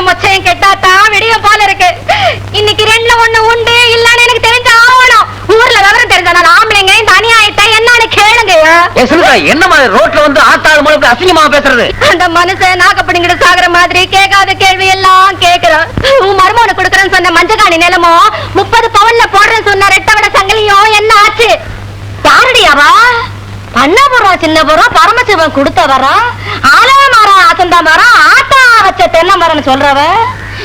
மொச்சையும் மொச்சையும் கெட்டாத்தான் விடியும் போல இருக்கு. இன்னைக்கு ரெண்டுல ஒண்ணு உண்டு இல்லன்னு எனக்கு தெரிஞ்ச ஆகணும். ஊர்ல விவரம் தெரிஞ்சா ஆம்பளைங்க இந்த அநியாயத்தை என்னன்னு கேளுங்க. என்ன மாதிரி ரோட்ல வந்து ஆத்தாள் மூலம் அசிங்கமா பேசுறது? அந்த மனுஷன் நாக்கப்பிடிங்கிட்டு சாகுற மாதிரி கேட்காத கேள்வி எல்லாம் கேக்குறான். உன் மருமகனை கொடுக்கறேன்னு சொன்ன மஞ்சகாணி நிலமோ 30 பவுன்ல போடுறேன்னு சொன்ன ரெட்டவட சங்கிலியும் என்ன ஆச்சு? யாருடையாவா? பண்ணபுரம் சின்னபுரம் பரமசிவன் கொடுத்த வரம், ஆலமரம் அசந்தா மரம், ஆத்தா வச்ச தென்னை மரம்னு சொல்றவ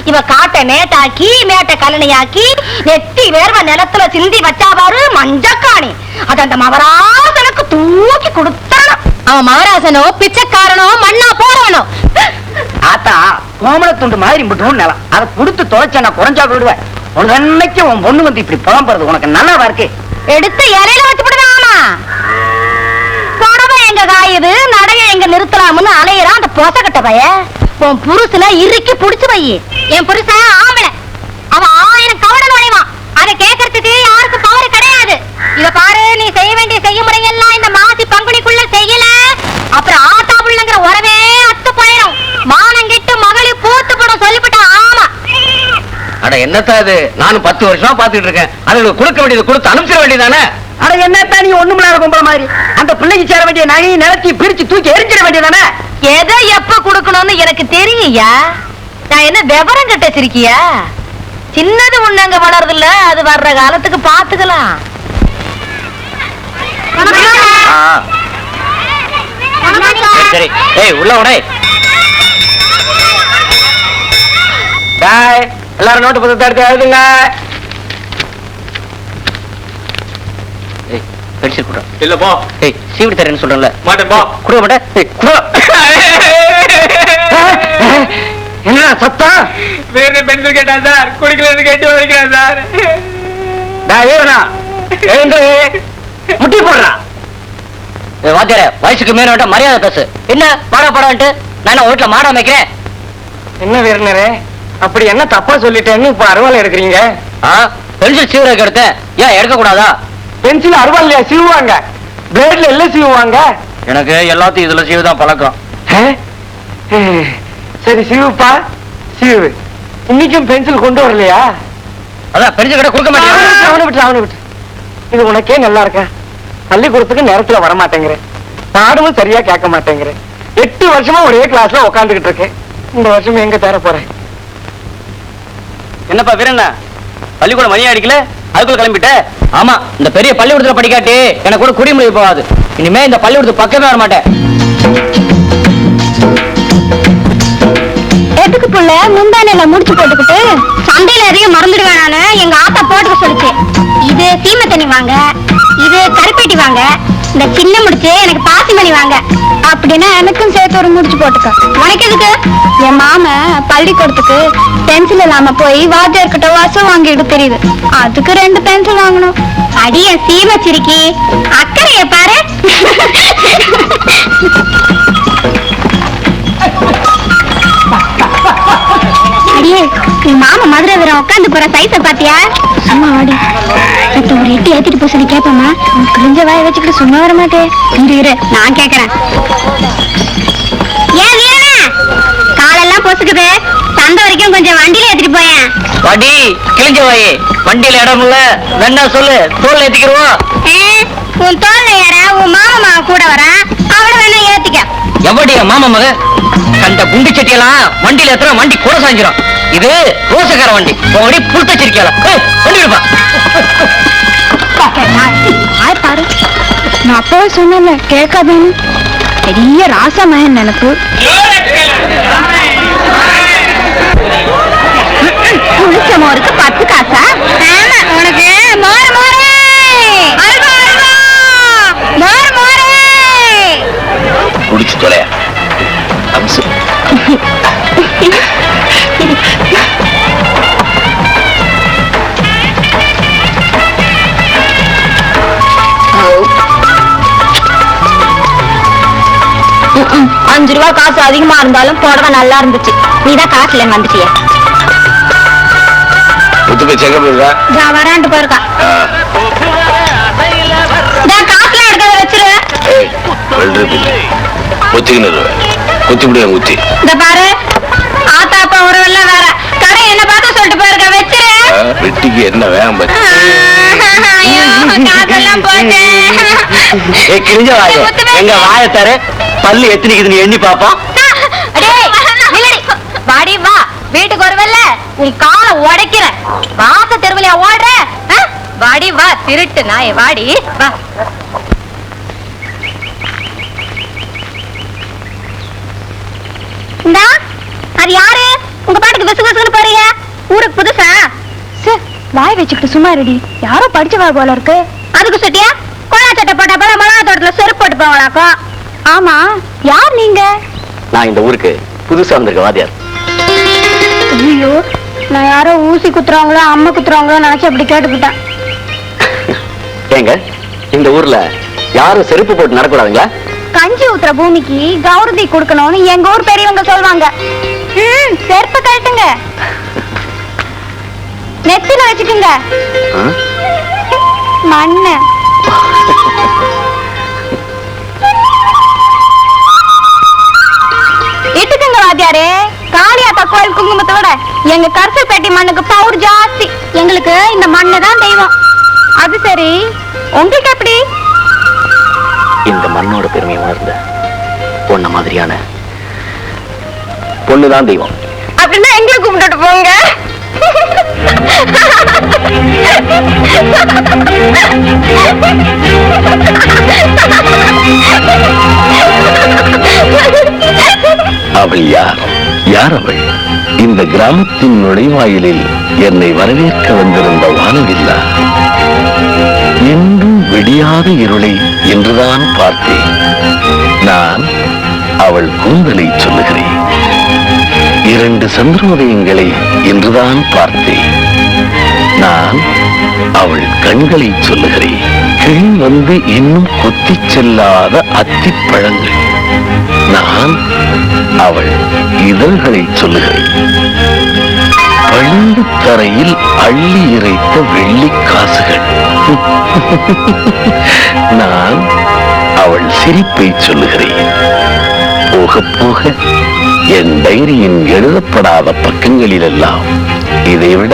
இவ காட்டை மேட்டாக்கி மேட்டை கலனையாக்கி நெத்தி வேர்வ நிலத்துல சிந்தி வச்சா பாரு மஞ்சக்காணி. அது அந்த மவராசனுக்கு தூக்கி கொடுத்தானோ. அவன் மவராசனோ பிச்சைக்காரனோ மண்ணா போறவனோ. ஆத்தா கோமல துண்டு மாதிரி மட்டும் நிலம் அதை கொடுத்து தொலைச்சா நான் குறைஞ்சா விடுவேன். உனக்கு அன்னைக்கு உன் பொண்ணு வந்து இப்படி புலம்புறது உனக்கு நல்லாவா இருக்கு? எடுத்து இலையில வச்சு விடுவாமா. புடவை எங்க காயுது நடைய எங்க நிறுத்தலாம்னு அலையிறான் அந்த பொசக்கட்ட பைய. உன் புருஷனை இறுக்கி புடிச்சு வை. என் புருஷன் ஆம்பளை, அவன் 1000 கவட நுழைவான். அதை கேட்கறதுக்கு யாருக்கு பவர் கிடையாது. இத பாரு, நீ செய்ய வேண்டிய செய்முறை எல்லாம் இந்த மாசி பங்குனிக்குள்ள செய்யல அப்புறம் ஆத்தா புள்ளங்கிற உறவே அத்து போயிடும். மானங்கிட்டு மகளி பூத்து படம் சொல்லிவிட்டா. ஆமா அட என்னத்தா இது? நானும் 10 வருஷமா பாத்துட்டு இருக்கேன். அதுக்கு கொடுக்க வேண்டியது கொடுத்து அனுப்பிச்சிட வேண்டியதானே? அட என்னத்தா நீ ஒண்ணுமில்லாத கும்பல மாதிரி அந்த பிள்ளைக்கு சேர வேண்டிய நகையை நிலத்தி பிரிச்சு தூக்கி எரிஞ்சிட வேண்டியதானே? எதை எப்ப கொடுக்கணும்னு எனக்கு தெரியுயா. நான் என்ன விவரம் கட்ட வச்சிருக்கியா? சின்னது உண்ணங்க வளருது இல்ல, அது வர்ற காலத்துக்கு பாத்துக்கலாம். சரி, ஏய் உள்ள உடை. எல்லாரும் நோட்டு புத்தகத்தை எடுத்து எழுதுங்க. இல்ல போ. சீவிடி தரேன்னு சொல்றேன்ல. மாட்டேன் போ. குடுக்க மாட்டேன். என்ன சத்தம்? வேற பென்சில் கேட்டா சார், குடிக்கலன்னு கேட்டு வைக்கிறேன் சார். முட்டி போடுறான். வாத்தியார வயசுக்கு மேல மரியாதை பேசு. என்ன பாடா பாடான்ட்டு நான் வீட்டுல மாட வைக்கிறேன். என்ன வீரனரே அப்படி என்ன தப்பா சொல்லிட்டேன்னு இப்ப அருவாள் எடுக்கிறீங்க? பென்சில் சீவருக்கு எடுத்தேன், ஏன் எடுக்க கூடாதா? பென்சில் அருவாள்லையா சீவுவாங்க? பிளேட்ல எல்லாம் சீவுவாங்க. எனக்கு எல்லாத்தையும் இதுல சீவுதான் பழக்கம். சரி சீவுப்பா சீவு. இன்னைக்கும் பென்சில் கொண்டு வரலையா? அதான் பென்சில் கிட்ட கொடுக்க மாட்டேன். அவனை விட்டு இது உனக்கே நல்லா இருக்க. பள்ளிக்கூடத்துக்கு நேரத்துல வர மாட்டேங்கிறேன், பாடமும் சரியா கேட்க மாட்டேங்கிறேன். 8 வருஷமா ஒரே கிளாஸ்ல உட்காந்துக்கிட்டு இருக்கேன். இந்த வருஷம் எங்க தேர போறேன்? என்னப்பா வீரண்ணா, பள்ளிக்கூடம் மணி அடிக்கல அதுக்குள்ள கிளம்பிட்ட? ஆமா, இந்த பெரிய பள்ளிக்கூடத்துல படிக்காட்டி எனக்கு கூட குடிமுறை போகாது. இனிமே இந்த பள்ளிக்கூடத்துக்கு பக்கமே வர மாட்டேன். எதுக்கு புள்ள முந்தானையில முடிச்சு போட்டுக்கிட்டு சண்டையில எதையும் மறந்துடுவேனானு எங்க ஆத்தா போட்டுக்க சொல்லிச்சு. இது சீமை தண்ணி வாங்க, இது கருப்பேட்டி வாங்க, இந்த சின்ன முடிச்சு எனக்கு பாசிமணி வாங்க அப்படின்னா எனக்கும் சேர்த்து ஒரு முடிச்சு போட்டுக்க. உனக்கு எதுக்கு? என் மாம பள்ளிக்கூடத்துக்கு பென்சில் இல்லாம போய் வாத்தியார்கிட்ட வாசம் வாங்கிட்டு தெரியுது, அதுக்கு 2 பென்சில் வாங்கணும். அடிய சீமை சிரிக்கி அக்கறைய பாரு. அடியே நீ மாமா மதுரை வர உட்காந்து போற சைஸ பாத்தியா? சும்மா ஆடி ஒரு 8 ஏத்திட்டு போ சொல்லி கேட்பமா. கிழிஞ்ச வாய வச்சுக்கிட்டு சும்மா வர மாட்டேன். இரு நான் கேக்குறேன். ஏன் வீரனா காலெல்லாம் பொசுக்குது, சந்தை வரைக்கும் கொஞ்சம் வண்டியில ஏத்திட்டு போயேன். வண்டி கிழிஞ்ச வாயே, வண்டியில இடம் இல்ல, வேணா சொல்லு, தோல்ல ஏத்திக்கிறோம். உன் தோல்ல ஏற உன் மாமா கூட வர, அவளை வேணா ஏத்திக்க. எவடியா மாமா மக? கண்ட குண்டு சட்டியெல்லாம் வண்டியில ஏத்துற வண்டி கூட சாஞ்சிரும். இது ரோசக்கார வண்டி, உன் புழுத்த சிரிக்கல. வண்டி விடுப்பா. பாரு, நான் அப்போ சொன்னல கேட்காதேன்னு. பெரிய ராசமயன் நினைப்பு. புளிச்ச மோருக்கு 10 காசா? உனக்கு மோர மோரே மோர மோரே குடிச்சு தொலையா அம்சு. ₹5 காசு அதிகமா இருந்தாலும் புடவை நல்லா இருந்துச்சு. நீதான் காசுல வந்துட்டிய. வராண்டு போயிருக்கா. காசுல எடுக்கிறத வச்சிரு. பாரு, ஆத்தா அப்பா உறவெல்லாம் என்ன வேகம் பத்தி காசெல்லாம் போச்சு. கிழிஞ்ச வாய எங்க வாயத்தாரு பல்லு எத்தனைக்குதுன்னு எண்ணி பாப்போம். அடேய், நில்லடி. வாடி வா, வீட்டுக்கு வருவல்ல உன் காலை உடைக்கிறேன். வாச தெருவிலையா ஓடுற? வாடி வா, திருட்டு நாயே, வாடி வா. இந்தா, அது யாரு? உங்க பாட்டுக்கு விசு விசுன்னு போறீங்க. ஊருக்கு புதுசா? வாய் வச்சுக்கிட்டு சும்மா ரெடி. யாரோ படிச்சவா போல இருக்கு. அதுக்கு சுட்டியா கோலா சட்டை போட்ட போல மிளகா தோட்டத்துல செருப்பு போட்டு போவாளாக்கும். ஆமா, யார் நீங்க? நான் இந்த ஊருக்கு புதுசா வந்திருக்க வாத்தியார். ஐயோ, நான் யாரோ ஊசி குத்துறவங்களோ அம்மா குத்துறவங்களோ நினைச்சு அப்படி கேட்டுக்கிட்டேன். ஏங்க, இந்த ஊர்ல யாரும் செருப்பு போட்டு நடக்கூடாதுங்களா? கஞ்சி ஊத்துற பூமிக்கு கௌரதி கொடுக்கணும்னு எங்க ஊர் பெரியவங்க சொல்லுவாங்க. செருப்பு கழட்டுங்க, நெத்தில வச்சுக்குங்க மண்ணு. இட்டுக்குங்க வாத்தியாரே. காளியாத்தா கோயில் குங்குமத்தோட எங்க கருசல்பேட்டை மண்ணுக்கு பவுர் ஜாஸ்தி. எங்களுக்கு இந்த மண்ணு தான் தெய்வம். அது சரி, உங்களுக்கு எப்படி? இந்த மண்ணோட பெருமையை உணர்ந்த பொண்ண மாதிரியான பொண்ணுதான் தெய்வம். அப்படின்னா எங்களை கும்பிட்டு போங்க. அவள் யார்? யார் அவள்? இந்த கிராமத்தின் நுழைவாயிலில் என்னை வரவேற்க வந்திருந்த வானவில்லா. என்றும் விடியாத இருளை என்றுதான் பார்த்தேன். நான் அவள் கூந்தலை சொல்லுகிறேன். 2 சந்திரோதயங்களை என்றுதான் பார்த்தேன். நான் அவள் கண்களை சொல்லுகிறேன். கீழ் வந்து இன்னும் கொத்திச் செல்லாத அத்திப்பழங்கள். நான் அவள் இதழ்களை சொல்லுகிறேன். பழுந்து தரையில் அள்ளி இறைத்த வெள்ளி காசுகள். நான் அவள் சிரிப்பை சொல்லுகிறேன். போக போக என் டைரியின் எழுதப்படாத பக்கங்களில் எல்லாம் இதைவிட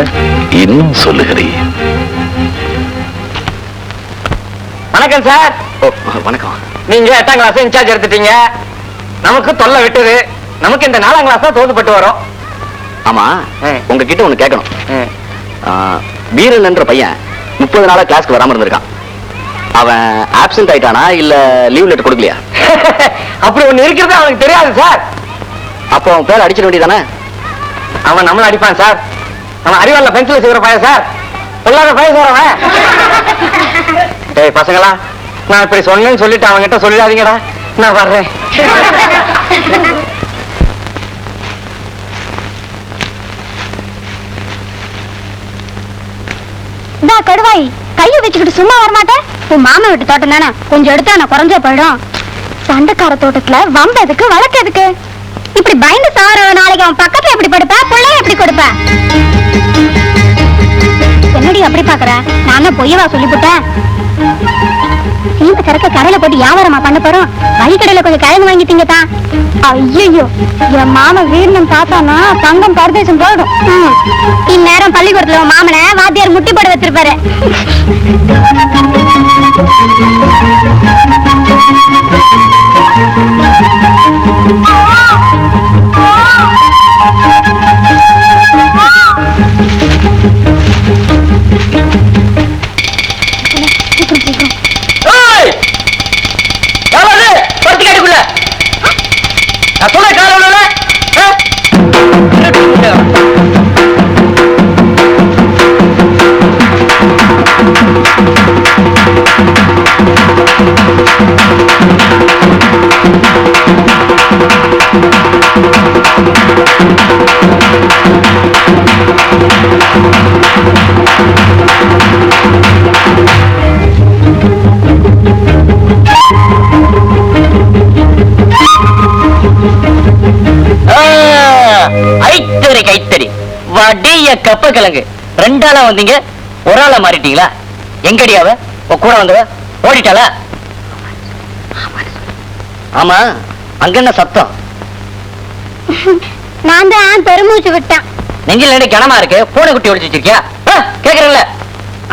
இன்னும் சொல்லுகிறேன். வணக்கம் சார். வணக்கம். நீங்க 8ஆம் கிளாஸ் இன்சார்ஜ் எடுத்துட்டீங்க. நமக்கு தொல்லை விட்டுது. நமக்கு இந்த 4ஆம் கிளாஸ் தான் தோதுப்பட்டு வரும். ஆமா, உங்ககிட்ட ஒண்ணு கேட்கணும். வீரன் என்ற பையன் 30 நாளா கிளாஸ்க்கு வராம இருந்திருக்கான். அவன் ஆப்சென்ட் ஆயிட்டானா இல்ல லீவ் லெட்டர் கொடுக்கலையா? அப்படி ஒண்ணு இருக்கிறது அவனுக்கு தெரியாது சார். அப்போ அவன் பேர் அடிச்சிட வேண்டியதானே? அவன் நம்மள அடிப்பான் சார். அவன் அறிவாள பென்சில் செய்கிற பையன் சார். சொல்லாத பையன் சார் அவன். ஏய் பசங்களா, நான் இப்படி சொன்னேன்னு சொல்லிட்டு அவன்கிட்ட சொல்லிடாதீங்கடா. நான் வர்றேன். கடுவாய், கைய வச்சுக்கிட்டு சும்மா வரமாட்டேன். உன் மாமா வீட்டு தோட்டம் தானே, கொஞ்சம் எடுத்தா நான் குறைஞ்சே போயிடும். சண்டைக்கார தோட்டத்துல வம்பு எதுக்கு, வழக்கு எதுக்கு? இப்படி பயந்து சார நாளைக்கு அவன் பக்கத்துல எப்படி படுப்ப, பிள்ளைய எப்படி கொடுப்ப? என்னடி அப்படி பாக்குற? நான் பொய்யவா சொல்லிவிட்டேன். சீந்த கறக்க கரையில போட்டு வியாபாரமா பண்ண போறோம். வழிக்கடையில கொஞ்சம் கிழங்கு வாங்கிட்டீங்க தான். ஐயோ, என் மாமன் வீரனும் பார்த்தானா தங்கம் பரதேசம் போடும். இந்நேரம் பள்ளிக்கூடத்துல மாமனை வாத்தியார் முட்டி போட வச்சிருப்பாரு. கைத்தறி வடிய கப்ப கிழங்கு. 2 ஆளா வந்தீங்க, ஒரு ஆளா மாறிட்டீங்களா? எங்கடியாவ கூட வந்தவ ஓடிட்டாளா? ஆமா, அங்க என்ன சத்தம்? நான் தான் பெருமூச்சு விட்டேன். நெஞ்சில் கனமா இருக்கு. பூனை குட்டி ஒழிச்சு வச்சிருக்கியா? கேக்குறேன்ல,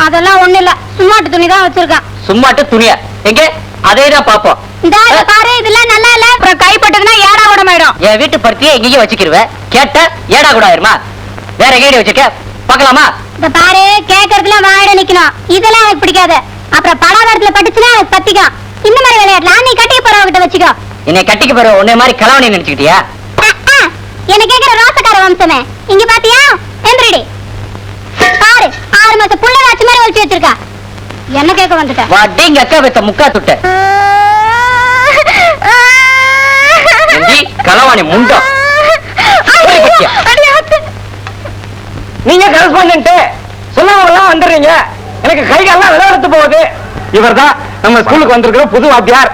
அதெல்லாம் ஒண்ணு இல்ல, சும்மாட்டு துணி தான் வச்சிருக்கேன். சும்மாட்டு துணியா? எங்க அதேதான் பாப்போம். இந்த பாரு, இதெல்லாம் நல்லா இல்ல. அப்புறம் கைப்பட்டதுன்னா ஏடா கூடமாயிடும். என் வீட்டு பருத்தியே எங்கேயும் வச்சுக்கிருவேன், கேட்ட ஏடா கூட ஆயிருமா? வேற எங்கேயும் வச்சிருக்க பாக்கலாமா? இந்த பாரு, கேட்கறதுல வாயிட நிக்கணும். இதெல்லாம் எனக்கு பிடிக்காது. அப்புறம் படாவரத்துல பட்டுச்சுன்னா எனக்கு பத்திக்கும். இந்த மாதிரி விளையாடலாம். நீ கட்டிக்க போறவங்கிட்ட வச்சுக்கோ. என்னை கட்டிக்க போற உன்னை மாதிரி கலவணி நினைச்சுக்கிட்டியா? என்ன கேக்குற ரோசக்கார வம்சமே, இங்க பாத்தியா? எந்திரடி பாரு, 6 மாசம் புள்ள வாச்சு மாதிரி ஒழிச்சு வச்சிருக்கா. என்ன கேட்க வந்துட்ட? வாடிங்க அக்கா வைத்த முக்கா துட்ட கலவாணி முண்டம். நீங்க கரஸ்பாண்டன்ட் சொன்னவங்கலாம் வந்துடுறீங்க. எனக்கு கை காலெல்லாம் விளையாடுத்து போகுது. இவர்தான் நம்ம ஸ்கூலுக்கு வந்திருக்கிற புது வாத்தியார்.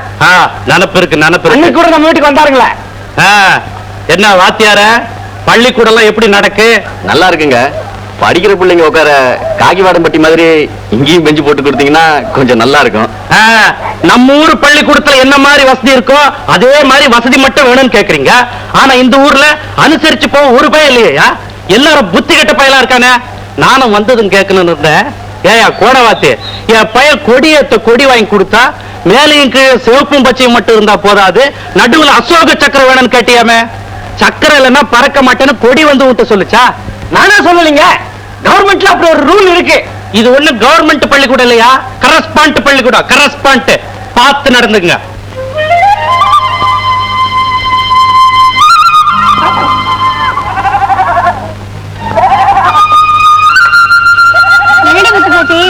நினப்பு இருக்கு. அன்னைக்கு கூட நம்ம வீட்டுக்கு வந்தாருங்களே. என்ன வாத்தியார, பள்ளிக்கூடம் எல்லாம் எப்படி நடக்கு? நல்லா இருக்குங்க. படிக்கிற பிள்ளைங்க உட்கார காகிவாடம்பட்டி மாதிரி இங்கேயும் பெஞ்சு போட்டு கொடுத்தீங்கன்னா கொஞ்சம் நல்லா இருக்கும். நம்ம ஊர் பள்ளிக்கூடத்துல என்ன மாதிரி வசதி இருக்கோ அதே மாதிரி வசதி மட்டும் வேணும்னு கேக்குறீங்க. ஆனா இந்த ஊர்ல அனுசரிச்சு போக ஒரு பயம் இல்லையா? எல்லாரும் புத்தி கெட்ட பயலா இருக்கானே. நானும் வந்ததும் கேட்கணும்னு இருந்தேன். ஏயா கோடவாத்தி, என் பையன் கொடி வாங்கி கொடுத்தா மேலையும் கீழே சிவப்பும் பச்சையும் மட்டும் இருந்தா போதாது, நடுவுல அசோக சக்கரம் வேணும்னு கேட்டியாமே. சக்கரம் இல்லைன்னா பறக்க மாட்டேன்னு கொடி வந்து விட்டு சொல்லுச்சா? நானா சொல்லலீங்க, கவர்மெண்ட்ல அப்படி ஒரு ரூல் இருக்கு. இது ஒண்ணு கவர்மெண்ட் பள்ளிக்கூடம் இல்லையா, கரஸ்பாண்ட் பள்ளிக்கூடம். கரஸ்பாண்ட் பார்த்து நடந்துங்க.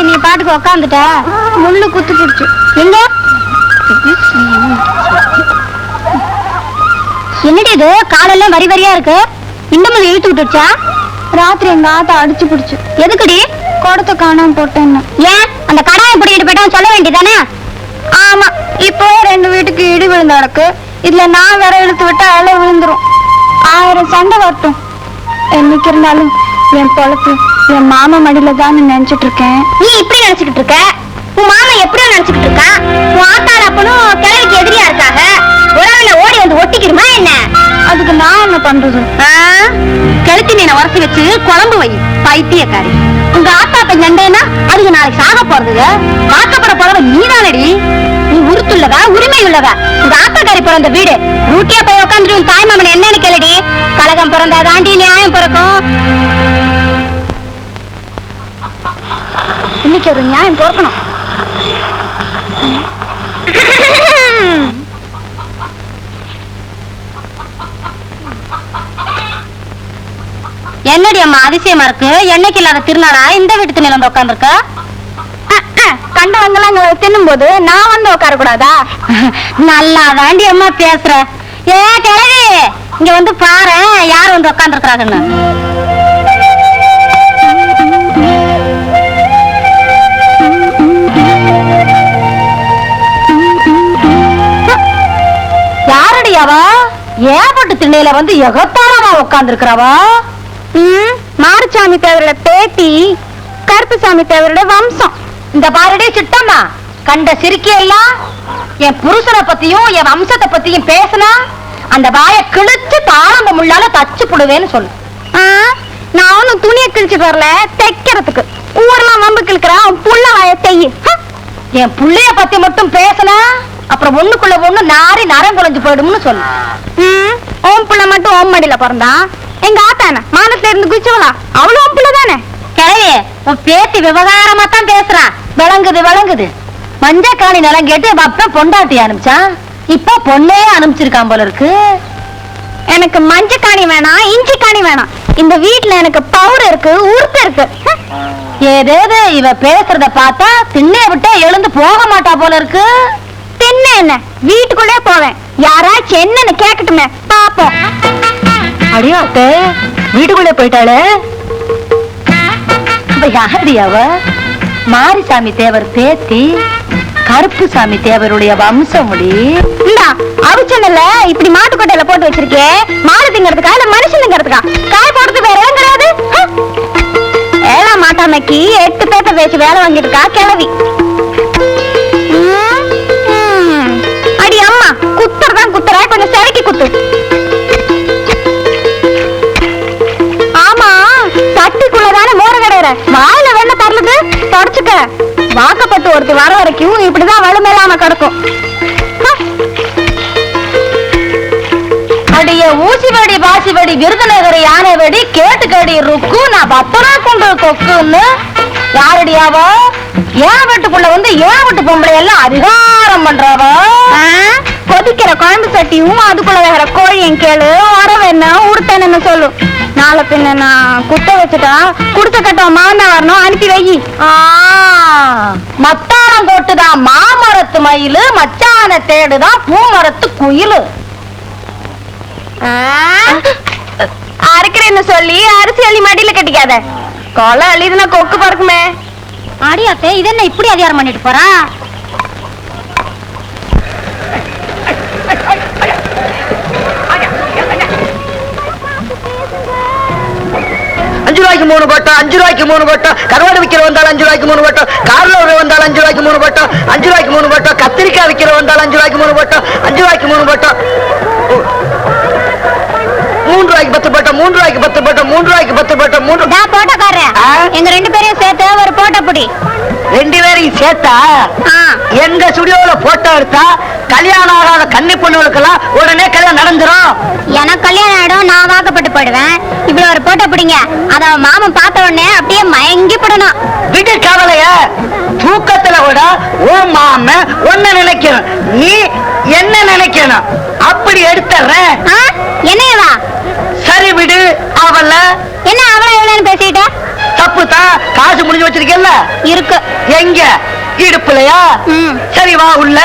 நீ பாட்டுக்கு உக்காந்துட்ட, முள்ளு குத்து பிடிச்சு. எங்க என்னடி இது காலெல்லாம் வரி வரியா இருக்கு? இந்த மாதிரி இழுத்து விட்டுச்சா? ராத்திரி எங்க ஆத்த அடிச்சு பிடிச்சு. எதுக்குடி? குடத்தை காணாம போட்டேன்னு. ஏன் அந்த கடாயை பிடிக்கிட்டு போயிட்டான்னு சொல்ல வேண்டியதானே? ஆமா, இப்போ 2 வீட்டுக்கு இடி விழுந்து நடக்கு. இதுல நான் வேற இழுத்து விட்டா அலை விழுந்துரும். 1000 சண்டை வரட்டும். என்னைக்கு இருந்தாலும் என் பொழப்பு என் மாமா மடியில தான் நினைச்சிட்டு இருக்கேன். நீ இப்படி நினைச்சுக்கிட்டு இருக்க? உன் மாமா எப்படியோ நினைச்சுக்கிட்டு இருக்கா? உன் ஆத்தாட அப்பனும் கிழவிக்கு எதிரியா இருக்காங்க. உறவுல ஓடி வந்து ஒட்டிக்கிருமா என்ன? அதுக்கு நான் என்ன பண்றது? கழுத்தி மீனை உரசி வச்சு குழம்பு வை, பைத்தியக்காரி. உங்க ஆத்தா பெண்ணேன்னா அதுக்கு நாளைக்கு சாக போறது. வாக்கப்பட போறவ நீதானடி. நீ உருத்துள்ளதா, உரிமை உள்ளதா? உங்க ஆத்தாக்காரி பிறந்த வீடு ரூட்டியா போய் உட்காந்துட்டு உன் தாய் மாமன் என்னன்னு கேளடி. கலகம் பிறந்தா தாண்டி நியாயம் பிறக்கும். இன்னைக்கு ஒரு நியாயம் பிறக்கணும். என்னடி அம்மா அதிசயமா இருக்கு? என்னைக்கு இல்லாத திருநாளா இந்த வீட்டு துணியில வந்து உட்காந்துருக்க? கண்டவங்கெல்லாம் தின்னும் போது நான் வந்து உட்கார கூடாதா? நல்லா தாண்டி அம்மா பேசுற. ஏ கிழவி, இங்க வந்து பாரு யார் வந்து உட்காந்துருக்காங்கன்னு. யாரடி அவ? ஏப்பட்டு திண்ணையில வந்து எகத்தாரமா உட்கார்ந்து இருக்கிறவா? மாரசாமி தேவரோட பேட்டி, கருப்புசாமி தேவரோட வம்சம். இந்த பாரடி சிட்டம்மா, கண்ட சிரிக்கையெல்லாம் என் புருஷனை பத்தியும் என் வம்சத்தை பத்தியும் பேசினா அந்த வாயை கிழிச்சு தாளம்ப முள்ளால தச்சு புடுவேன்னு சொல்லு. நான் ஒன்னும் துணியை கிழிச்சு வரல, தைக்கிறதுக்கு. ஊரெல்லாம் வம்பு கிழக்கிறான் புள்ள வாய தெய்யு. என் புள்ளைய பத்தி மட்டும் பேசினா அப்புறம் ஒண்ணுக்குள்ள ஒண்ணு நாரி நரம் குலைஞ்சு போயிடும்னு சொல்லு. ஓம் புள்ள மட்டும் ஓம் மடியில பிறந்தான். எங்க ஆத்தான மானத்துல இருந்து குச்சவளா? அவளும் ஓம் புள்ள தானே. கிழவி, உன் பேத்தி விவகாரமா தான் பேசுறா. விளங்குது. மஞ்சக்காணி நிலம் கேட்டு அப்ப பொண்டாட்டி அனுப்பிச்சான். இப்ப பொண்ணே அனுப்பிச்சிருக்கான் போல இருக்கு. எனக்கு மஞ்சக்காணி வேணாம், இஞ்சி காணி வேணாம். இந்த வீட்டுல எனக்கு பவுடர் இருக்கு, உறுப்பு இருக்கு. ஏதேது இவ பேசுறத பார்த்தா திண்ணைய விட்டா எழுந்து போக மாட்டா போல இருக்கு. திண்ணை என்ன, வீட்டுக்குள்ளே போவேன். யாராச்சும் என்னன்னு கேட்கட்டுமே பாப்போம். அடியாத்த வீட்டுக்குள்ளே போயிட்டாளே. யாரடி அவ? மாரிசாமி தேவர் பேத்தி, கருப்புசாமி தேவருடைய வம்சம். அவிச்சனல்ல இப்படி மாட்டுக்கொட்டையில போட்டு வச்சிருக்கே, மாடு திங்கிறதுக்கா இல்ல மனுஷன் திங்கிறதுக்கா? காய் போடுறது வேற ஏன் கிடையாது? ஏழாம் மாட்டாமைக்கு 8 பேப்பர் வச்சு வேலை வாங்கிட்டு இருக்கா கிழவி. அடி அம்மா, குத்துறதான் குத்துறா, கொஞ்சம் செவக்கி குத்து. ஆமா, சட்டிக்குள்ளதான மோர கிடையாது, வாயில வேணா தரலுது, தொடச்சுக்க. வர வரைக்கும் இப்படிதான் வலுமேலாம கிடக்கும். அடிய ஊசி வெடி பாசி வெடி விருதுநகர் யானை வெடி கேட்டு கடி ருக்கு நான் பத்தனா கொண்டு கொக்குன்னு யாரடியாவோ ஏன் வீட்டுக்குள்ள வந்து ஏன் வீட்டு பொம்பளை எல்லாம் அதிகாரம் பண்றாவோ. கொதிக்கிற குழம்பு சட்டியும் அதுக்குள்ள வேற கோழியும் கேளு வரவேன்னா உடுத்தேன்னு சொல்லு. நாளை பின்ன நான் குத்த வச்சுட்டா குடுத்த கட்டம் மாந்தா வரணும் அனுப்பி வை. மத்தாரம் போட்டுதான் மாமரத்து மயிலு மச்சான தேடுதான் பூமரத்து குயிலு. அரைக்கிறேன்னு சொல்லி அரிசி அள்ளி மடியில கட்டிக்காத கொலை அள்ளிதுன்னா கொக்கு பறக்குமே. அடியாத்தே இது என்ன இப்படி அதிகாரம் பண்ணிட்டு போறா? ரூபாய்க்கு 3 பட்டம், 5 ரூபாய்க்கு 3 பட்டம், கருவாடு விக்கிற வந்தாலும் 5 ரூபாய்க்கு 3 பட்டம், கார்ல வந்தாலும் 5 ரூபாய்க்கு 3 பட்டம், 5 ரூபாய்க்கு 3 பட்டம், கத்திரிக்காய் விக்கிற வந்தாலும் 5 ரூபாய்க்கு 3 பட்டம், 5 ரூபாய்க்கு 3 பட்டம், 3 ரூபாய்க்கு 10 பட்டம், 3 ரூபாய்க்கு 10 பட்டம், 3 ரூபாய்க்கு 10 பட்டம், 3 போட்டக்காரன் எங்க 2 பேரையும் சேர்த்து ஒரு போட்டோ புடி. 2 பேரையும் சேர்த்தா எங்க ஸ்டுடியோல போட்டோ எடுத்தா கல்யாணம் ஆகாத கன்னி பொண்ணுகளுக்கெல்லாம் உடனே கல்யாணம் நடந்துரும். எனக்கு கல்யாணம் ஆயிடும், நான் வாக்கப்பட்டு போயிடுவேன். இவ்வளவு ஒரு போட்டோ பிடிங்க. அத மாமன் பார்த்த உடனே அப்படியே மயங்கி போடணும். விடு கவலைய, தூக்கத்துல கூட ஓ மாம ஒன்ன நினைக்கணும், நீ என்ன நினைக்கணும், அப்படி எடுத்துறேன். என்னவா? சரி விடு. அவள என்ன அவள எவ்வளவு பேசிட்ட? தப்பு தான். காசு முடிஞ்சு வச்சிருக்கல இருக்கு. எங்க இடுப்புலையா? சரி வா உள்ள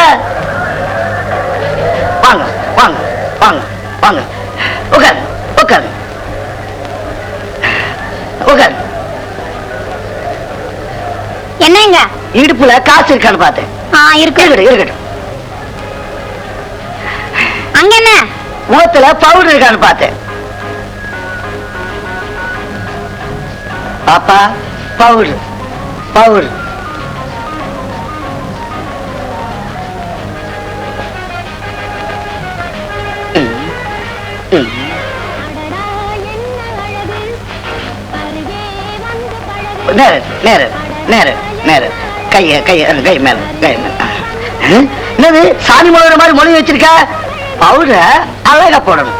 வாங்க வாங்க வாங்க வாங்க. உட்கார் உட்கார் உட்கார். என்னங்க இடுப்புல காசு இருக்கான்னு பார்த்தேன். இருக்கு. இருக்கட்டும். அங்க என்ன முகத்துல பவுடர் இருக்கான்னு பார்த்தேன். பாப்பா பவுடர் பவுடர். நேர நேர நேர நேர கைய கைய கை மேல கை மேல. என்னது சாமி மொழிற மாதிரி மொழி வச்சிருக்க? பவுடர் அழகா போடணும்.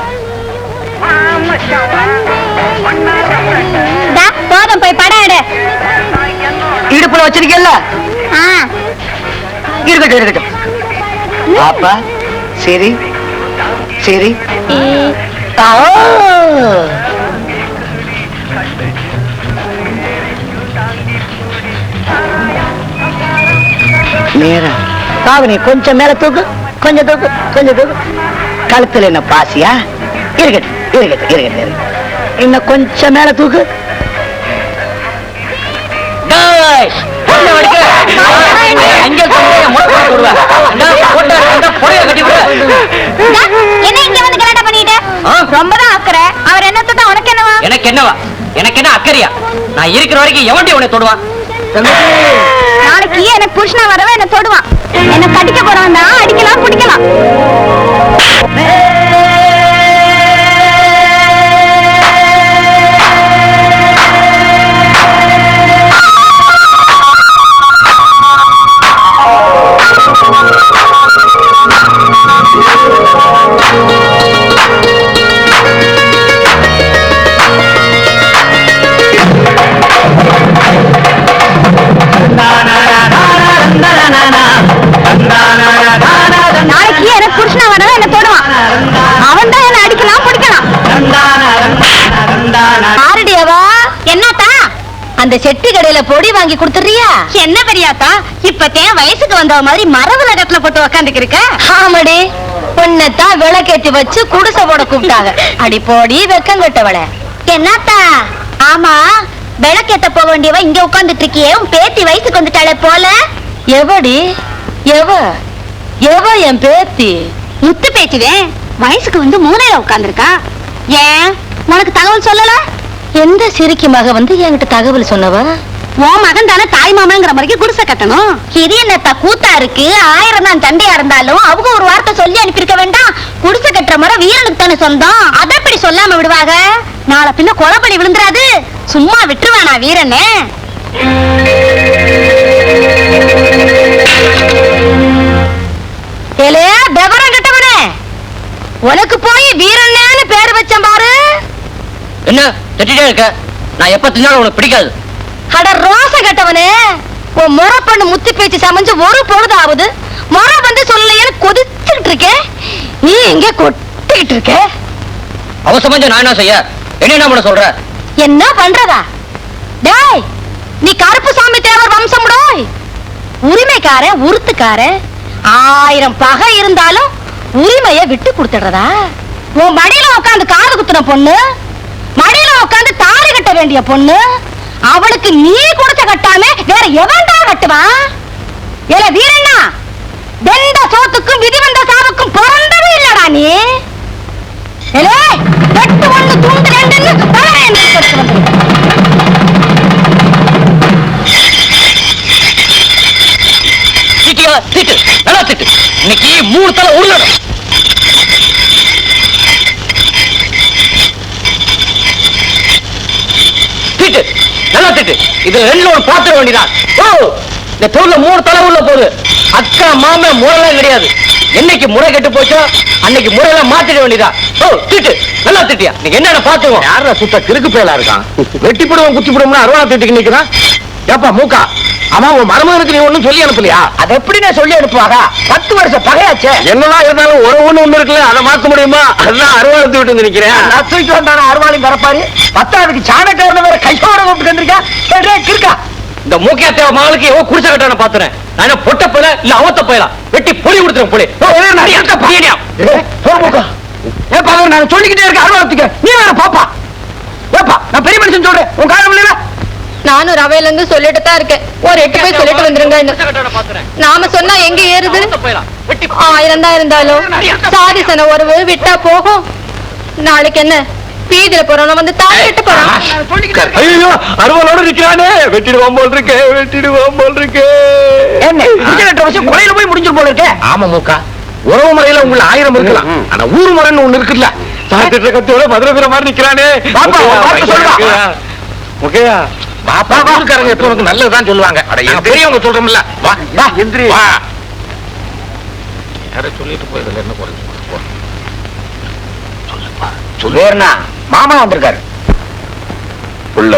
போதும் போய் படம் எடு. இடுப்புல வச்சிருக்கல? இருக்கட்டும் இருக்கட்டும். பாப்பா சரி சரி. நேரம் காவனி கொஞ்சம் மேல தூக்கு, கொஞ்சம் தூக்கு, கொஞ்சம் தூக்கு. கழுத்துல என்ன பாசியா? இருக்கட்டும் இருக்கட்டும் இருக்கட்டும். இன்னும் கொஞ்சம் மேல தூக்கு. எனக்கு என்னவா? எனக்கு என்ன அக்கறையா? நான் இருக்கிற வரைக்கும் எவன்டி உன்னை தொடுவான்? நாளைக்கு எனக்கு புருஷனா வரவே என்ன தொடுவான். என்ன கடிக்க போறவன் தான் அடிக்கலாம் பிடிக்கலாம். நாளைக்கு எனக்கு புருஷனா வரவே என்ன தொடுவான். அவன் தான் என்ன அடிக்கலாம் பிடிக்கலாம். ஆரடியாவா? என்னத்தா அந்த செட்டி கடையில பொடி வாங்கி கொடுத்துறியா? என்ன பெரியாத்தா இப்பத்தேன் வயசுக்கு வந்த மாதிரி மரபு நகத்துல போட்டு உக்காந்துக்கிருக்க? ஆமாடி, உன்னைத்தான் விளக்கேத்தி வச்சு குடிசை போட கூப்பிட்டாங்க. அடி போடி வெக்கங்கட்டவள. என்னத்தா? ஆமா, விளக்கேத்த போக வேண்டியவ இங்க உட்கார்ந்துட்டு இருக்கியே, உன் பேத்தி வயசுக்கு வந்துட்டாளே போல. எவடி? எவ எவ என் பேத்தி? முத்து பேச்சுவேன். வயசுக்கு வந்து மூலையில உட்கார்ந்துருக்கா. ஏன் உனக்கு தகவல் சொல்லல? எந்த சிரிக்கி மக வந்து என்கிட்ட தகவல் சொன்னவ? உன் மகன் தானே தாய் மாமங்கிற மாதிரி குடிசை கட்டணும். இது என்ன கூத்தா இருக்கு? 1000 தான் சண்டையா இருந்தாலும் அவங்க ஒரு வார்த்தை சொல்லி அனுப்பியிருக்க வேண்டாம். குடிசை கட்டுற முறை வீரனுக்கு தானே சொந்தம். அதை எப்படி சொல்லாம விடுவாங்க? நாளை பின்ன கொலைப்படி விழுந்துராது. சும்மா விட்டுருவானா வீரனே? ஏலே விவரம் கட்டவனே, உனக்கு போய் வீரண்ணேன்னு பேரு வச்சேன் பாரு. என்ன திட்டிட்டே இருக்க? நான் எப்ப தின்னாலும் உனக்கு பிடிக்காது. அட ரோச கட்டவனே, உன் முறை பண்ணு முத்தி பேச்சு சமைஞ்சு ஒரு பொழுதாவது முறை வந்து சொல்லலையேன்னு கொதிச்சுக்கிட்டு இருக்கேன். நீ எங்க கொட்டிக்கிட்டு இருக்க? அவசரமா நான் என்ன செய்ய? என்ன பண்ண சொல்ற? என்ன பண்றதா? டேய், நீ கருப்பு சாமி தேவர் வம்சம்டோய். உரிமைக்காரன் உருத்துக்காரன் 1000 பகை இருந்தாலும் உரிமையை விட்டு கொடுத்துடுறதா? உன் மடியில உட்காந்து காது குத்துன பொண்ணு, மடியில உட்காந்து தாலி கட்ட வேண்டிய பொண்ணு, அவளுக்கு நீ கொடுத்த கட்டாம வேற எவன்டா கட்டுவான்? ஏல வீரண்ணா, வெந்த சோத்துக்கும் விதி வந்த சாவுக்கும் பிறந்தவே இல்லடா நீ. ஏலே, வெட்டு ஒண்ணு துண்டு ரெண்டுன்னு பலரை எந்திரிச்சு வந்து திட்டியா? திட்டு, நல்லா திட்டு. இன்னைக்கு 3 தலை உருளணும். திட்டு, நல்லா திட்டு. இது 2 பாத்திர வேண்டிதான். ஓ, இந்த தோல்ல 3 தலை உள்ள போகுது. அக்கா மாம முறைலாம் கிடையாது. என்னைக்கு முறை கெட்டு போச்சோ அன்னைக்கு முறையெல்லாம் மாத்திட வேண்டியதா. ஓ, திட்டு, நல்லா திட்டியா? நீங்க என்னென்ன பாத்துவோம். யாரா சுத்த கிறுக்கு பேலா இருக்கான்? வெட்டி போடுவோம் குச்சி போடுவோம்னு அருவா திட்டுக்கு நிக்கிறான். ஏப்பா மூக்கா, ஆமா உன் மருமகனுக்கு நீ ஒண்ணும் சொல்லி அனுப்பலையா? அதை எப்படி நான் சொல்லி அனுப்புவாரா? 10 வருஷம் பகையாச்சே. என்னதான் இருந்தாலும் ஒரு ஒண்ணு இருக்குல்ல, அதை மாத்த முடியுமா? அதான் அருவாளத்து விட்டு வந்து நிக்கிறேன். நான் தூக்கி வந்தான அருவாளையும் வரப்பாரு. 10ஆவதுக்கு சாணக்காரன வேற கையோட கூப்பிட்டு இருக்கா. இந்த மூக்கியா தேவ மகளுக்கு எவ்வளவு குடிச்ச கட்டான பாத்துறேன். நான் பொட்ட போல இல்ல அவத்த போயலாம் வெட்டி பொலி கொடுத்துறேன். பொலி நான் சொல்லிக்கிட்டே இருக்க அருவாளத்துக்கு நீ வேற பாப்பா. ஏப்பா, நான் பெரிய மனுஷன் சொல்றேன், உன் காரணம் இல்ல. நானும் ரவையில இருந்து சொல்லிட்டு தான் இருக்கேன். ஒரு 8 போய் சொல்லிட்டு வந்துருங்க. நாம சொன்னா எங்க ஏறுது? 1000 தான் இருந்தாலும் சாதி சன உறவு விட்டா போகும். நாளைக்கு என்ன வீதியில போறோம், வந்து தாலி கட்ட போறோம். ஐயோ, அருவாளோட நிக்கிறானே. வெட்டிடுவான் போல் இருக்கு, வெட்டிடுவான் போல் இருக்கு. என்ன 2 வருஷம் குறையில போய் முடிஞ்சு போல இருக்கே. ஆமா மூக்கா, உறவு முறையில உங்களை 1000 இருக்கலாம். ஆனா ஊர் முறைன்னு ஒண்ணு இருக்குல்ல, சாத்திட்ட கத்தியோட மதுரை வீர மாதிரி நிக்கிறானே. ஓகேயா? பாப்பா ஊருக்காரங்க எப்ப உனக்கு நல்லதுதான் சொல்லுவாங்க. பெரியவங்க சொல்றோம்ல. வா வா எந்திரி வா. யார சொல்லிட்டு போயதுல என்ன குறைஞ்சு சொல்லுவேன்னா மாமா வந்திருக்காரு. உள்ள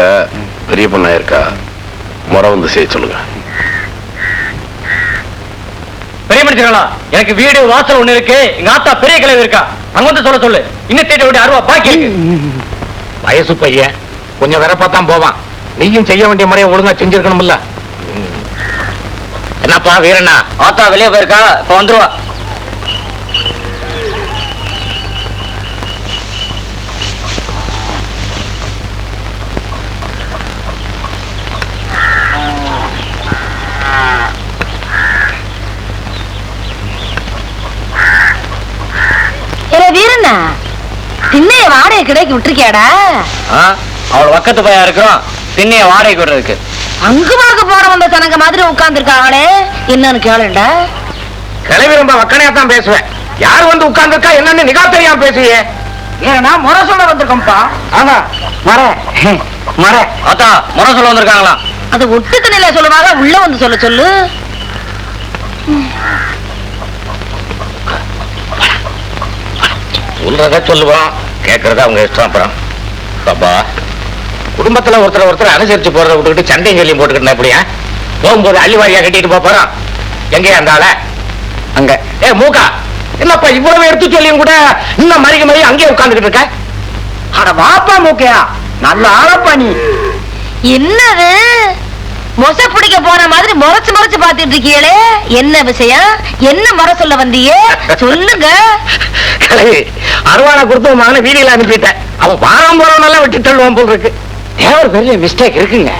பெரிய பொண்ணா இருக்கா, முறை வந்து செய்ய சொல்லுங்க. பெரிய மனுஷங்களா, எனக்கு வீடு வாசல் ஒண்ணு இருக்கு. எங்க ஆத்தா பெரிய கிளவி இருக்கா, அங்க வந்து சொல்ல சொல்லு. இன்னும் தேடி விட்டு அருவா பாக்கி இருக்கு. வயசு பையன் கொஞ்சம் வரப்பாத்தான் போவான். நீயும் செய்ய வேண்டிய முறையை ஒழுங்கா செஞ்சிருக்கணும்ல. என்னப்பா வீரண்ணா? ஆத்தா வெளியே போயிருக்கா, இப்ப வந்துருவா. வீரண்ணா, திண்ணைய வாடகை கிடைக்கு விட்டுருக்கியாடா? அவள் பக்கத்து பையா இருக்கிறோம், திண்ணைய வாடகை விடுறதுக்கு. அங்கு பார்க்க போற வந்த சனங்க மாதிரி உட்கார்ந்து இருக்காங்களே, என்னன்னு கேளுண்டா. கிளவி ரொம்ப வக்கனையா தான் பேசுவேன். யார் வந்து உட்கார்ந்து இருக்கா என்னன்னு நிகா தெரியாம பேசுவியே. ஏன்னா முறை சொல்ல வந்திருக்கோம்ப்பா. ஆமா, மர ஆத்தா முறை சொல்ல வந்திருக்காங்களா? அது ஒட்டுக்கு நிலை சொல்லுவாங்க, உள்ள வந்து சொல்ல சொல்லு. சொல்றத சொல்லுவான், கேட்கறத அவங்க இஷ்டம். அப்புறம் பாப்பா, குடும்பத்துல ஒருத்தர் அனுசரிச்சு போறதை விட்டுக்கிட்டு சண்டையும் சொல்லியும் போட்டுக்கிட்டா எப்படியா? போகும்போது அள்ளிவாரியா கட்டிட்டு போறோம். எங்கேயா இருந்தால அங்க. ஏ மூக்கா, என்னப்பா இவ்வளவு எடுத்து சொல்லியும் கூட இன்னும் மறிக்க மாதிரி அங்கேயே உட்கார்ந்துகிட்டு இருக்க? அட வாப்பா மூக்கையா, நல்ல ஆளப்பா நீ. என்னது மொச பிடிக்க போன மாதிரி முறைச்சு முறைச்சு பாத்துட்டு இருக்கீங்களே, என்ன விஷயம்? என்ன முறை சொல்ல வந்தியே சொல்லுங்க. கிளவி அருவானை கொடுத்து மகனை வீதியில அனுப்பிட்டேன். அவன் வாரம் போறவனெல்லாம் வெட்டி தள்ளுவான் போல் இருக்கு. ஒரு பெரிய மிஸ்டேக் இருக்குங்க.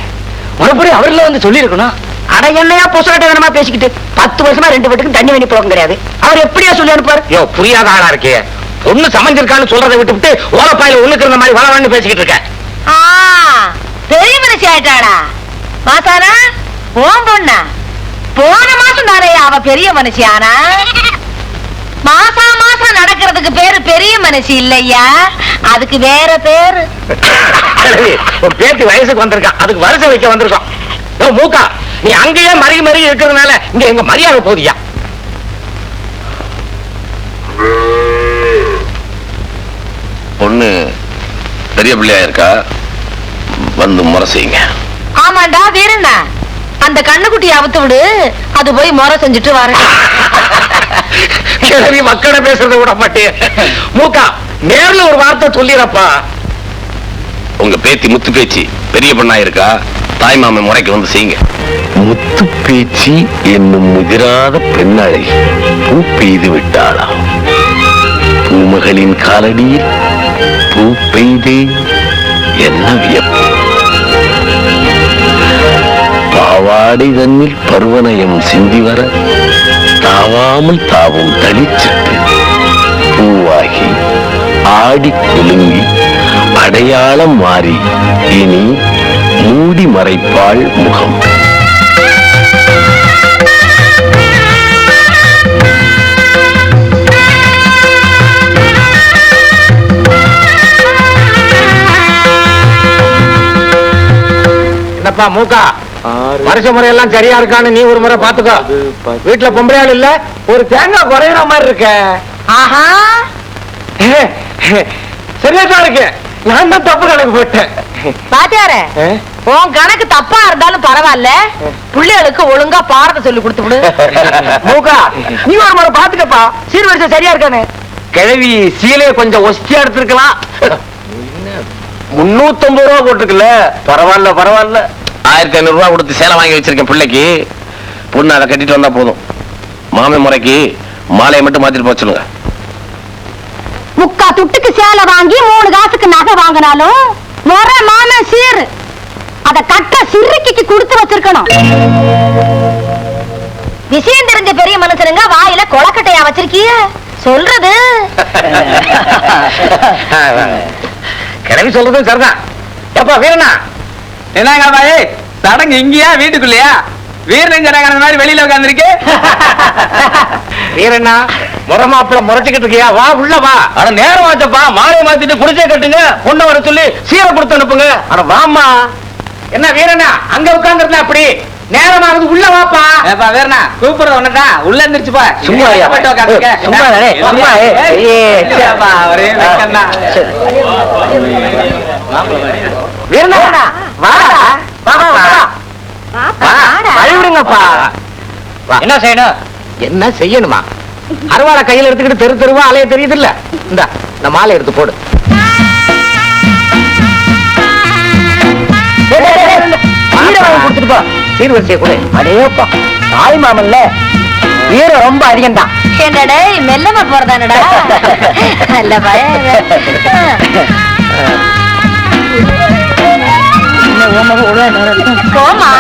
மறுபடியும் அவர்ல வந்து சொல்லி இருக்கணும். அட என்னையா புசகட்டமா பேசிக்கிட்டு 10 வருஷமா 2 வீட்டுக்கு தண்ணி வேணி போக கிடையாது. அவர் எப்படியா சொல்லி அனுப்பாரு? யோ, புரியாத ஆளா இருக்கே. பொண்ணு சமைஞ்சிருக்கான்னு சொல்றதை விட்டு விட்டு ஓலப்பாயில ஒண்ணுக்கு இருந்த மாதிரி வளவன்னு பேசிக்கிட்டு இருக்க. பெரிய மனுஷி ஆயிட்டாடா மாசானா. ஓம் பொண்ணா போன மாசம் தானே அவ பெரிய மனுஷி ஆனா. மாசம் மாசம் நடக்கிறதுக்கு பேரு பெரிய மனுஷி இல்லையா, அதுக்கு வேற பேரு. ஒரு பேத்தி வயசுக்கு வந்திருக்கான், அதுக்கு வருஷம் வைக்க வந்திருக்கோம். மூக்கா, நீ அங்கேயே மருகி மருகி இருக்கிறதுனால இங்க எங்க மரியாதை போதியா? பெரிய பிள்ளையா இருக்கா, வந்து முறை செய்யுங்க. ஆமாண்டா வீரண்ணா, அந்த கண்ணுக்குட்டியை அவுத்து விடு, அது போய் முறை செஞ்சுட்டு வரேன். கிழவி மக்களை பேசுறத விட மாட்டேன். மூக்கா நேர்ல ஒரு வார்த்தை சொல்லிடப்பா. உங்க பேத்தி முத்து பேச்சு பெரிய பொண்ணா இருக்கா, தாய் மாமன் முறைக்கு வந்து செய்யுங்க. முத்து பேச்சு என்னும் முதிராத பெண்ணழகி பூ பெய்து விட்டாளா? பூமகளின் காலடியில் பூ பெய்தே, என்ன வியப்பு! பாவாடை தன்னில் பருவனயம் சிந்தி வர தாவாமல் தாவும் தளிச்சிட்டு பூவாகி ஆடி குலுங்கி அடையாளம் மாறி இனி மூடி மறைப்பாள் முகம். என்னப்பா மூக்கா, வருஷ முறையெல்லாம் சரியா இருக்கான்னு நீ ஒரு முறை பாத்துக்கோ. வீட்டுல பொம்பளையாள் இல்ல, ஒரு தேங்காய் குறையிற மாதிரி இருக்க. ஆஹா, சரியா தான் இருக்கு. நான் தான் தப்பு கணக்கு போட்டேன். பாத்தியாரே, உன் கணக்கு தப்பா இருந்தாலும் பரவாயில்ல, பிள்ளைகளுக்கு ஒழுங்கா பாடத்தை சொல்லி கொடுத்து விடு. மூக்கா, நீ ஒரு முறை பாத்துக்கப்பா, சீர்வரிசை சரியா இருக்கானு. கிழவி சீலைய கொஞ்சம் ஒஸ்தியா எடுத்திருக்கலாம். 350 ரூபா போட்டுருக்குல்ல, பரவாயில்ல பரவாயில்ல. 1500 ரூபாய் கொடுத்து சேலை வாங்கி வச்சிருக்கேன் பிள்ளைக்கு. பொண்ணு அதை கட்டிட்டு வந்தா போதும். மாமே முறைக்கு மாலையை மட்டும் மாத்திட்டு போக சொல்லுங்க. முக்கா துட்டுக்கு சேலை வாங்கி 3 காசுக்கு நகை வாங்கினாலும் முறை மான சீர், அத கட்ட சிறுக்கிக்கு கொடுத்து வச்சிருக்கணும். விஷயம் தெரிஞ்ச பெரிய மனுஷனுங்க வாயில கொலக்கட்டையா வச்சிருக்கிய சொல்றது. கிளவி சொல்றதும் சரிதான். எப்பா வீரனா, என்னங்க பாய், சடங்கு இங்கயா வீட்டுக்குள்ளயா? வீரன் ஜனகன மாதிரி வெளியில உட்கார்ந்துருக்கு. வீரண்ணா, முறை மாப்பிள்ள முறைச்சுக்கிட்டு இருக்கியா? வா உள்ள வா. ஆனா நேரம் ஆச்சப்பா, மாலையை மாத்திட்டு குடிச்சே கட்டுங்க, பொண்ணை வர சொல்லி சீரை கொடுத்து அனுப்புங்க. அட வாமா. என்ன வீரண்ணா அங்க உட்கார்ந்துருந்தா அப்படி? நேரமாகுது, உள்ள வாப்பா. ஏப்பா வீரனா, கூப்பிடுறது ஒண்ணுதான், உள்ள எந்திரிச்சுப்பா. சும்மா ஐயா. போயிட்டு உட்காந்துக்க. சும்மா தானே, சும்மா. ஏப்பா, ஒரே வெக்கம்தான். வீரண்ணா வாடா, வா வா வா. வழிவிடுங்கப்பா. என்ன செய்யணும்? என்ன செய்யணுமா? அருவாளை கையில எடுத்துக்கிட்டு தெரு தெருவா அலைய தெரியுது இல்ல? இந்த மாலை எடுத்து போடு. கொடுத்துட்டு போ, சீர்வரிசையை கொடு. அடேப்பா, தாய் மாமன்ல வீரம் ரொம்ப அதிகம் தான். என்னடா மெல்லமா போறதானடா? நல்ல பயம். போமா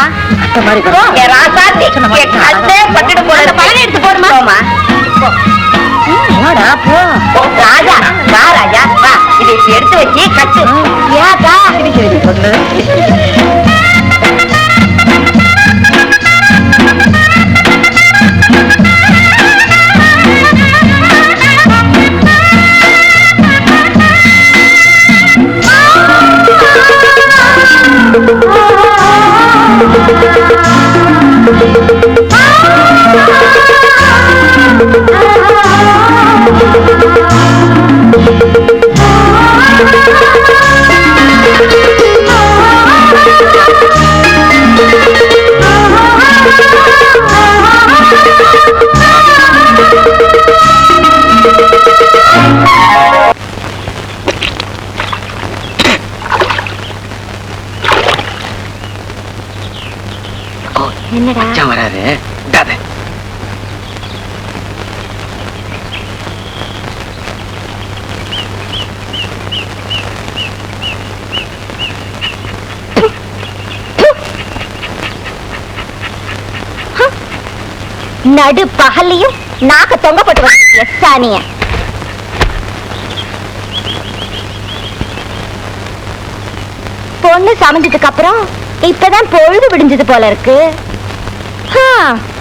ராசாத்தி பட்டுட்டு போற பழனி எடுத்து போடுமா. போ ராஜா, வா ராஜா வா, இதை எடுத்து வச்சு கட்டு. ஏக்கா என்னடா வராது. நடு பகல்லையும் நாக்க தொங்கப்பட்டு சாணிய. பொண்ணு சமைஞ்சதுக்கு அப்புறம் இப்பதான் பொழுது விடிஞ்சது போல இருக்கு.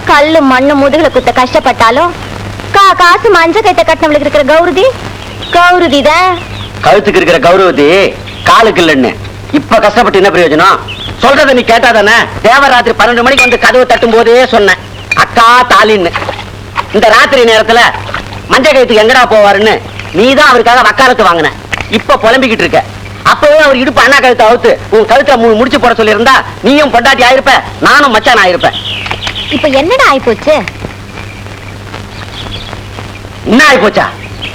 கல்லு மண்ணு முதுகுல குத்த கஷ்டப்பட்டாலும் காசு மஞ்ச கைத்த கட்டினவளுக்கு இருக்கிற கௌரதி தான். கழுத்துக்கு இருக்கிற கௌரவதி காலுக்கு இல்லன்னு இப்ப கஷ்டப்பட்டு என்ன பிரயோஜனம்? சொல்றத நீ கேட்டாதானே? தேவராத்திரி 12 மணிக்கு வந்து கதவு தட்டும் போதே சொன்னேன், அக்கா தாலின்னு. இந்த ராத்திரி நேரத்துல மஞ்ச கைத்துக்கு எங்கடா போவாருன்னு நீதான் அவருக்காக வக்காலத்து வாங்கின. இப்ப புலம்பிக்கிட்டு இருக்க. அப்பவே அவர் இடுப்பு அண்ணா கழுத்தை அவுத்து உன் கழுத்தை முடிச்சு போட சொல்லி இருந்தா நீயும் பொண்டாட்டி ஆயிருப்ப, நானும் மச்சான் ஆயிருப்பேன். இப்ப என்னடா ஆயிப்போச்சு? என்ன ஆயி போச்சா?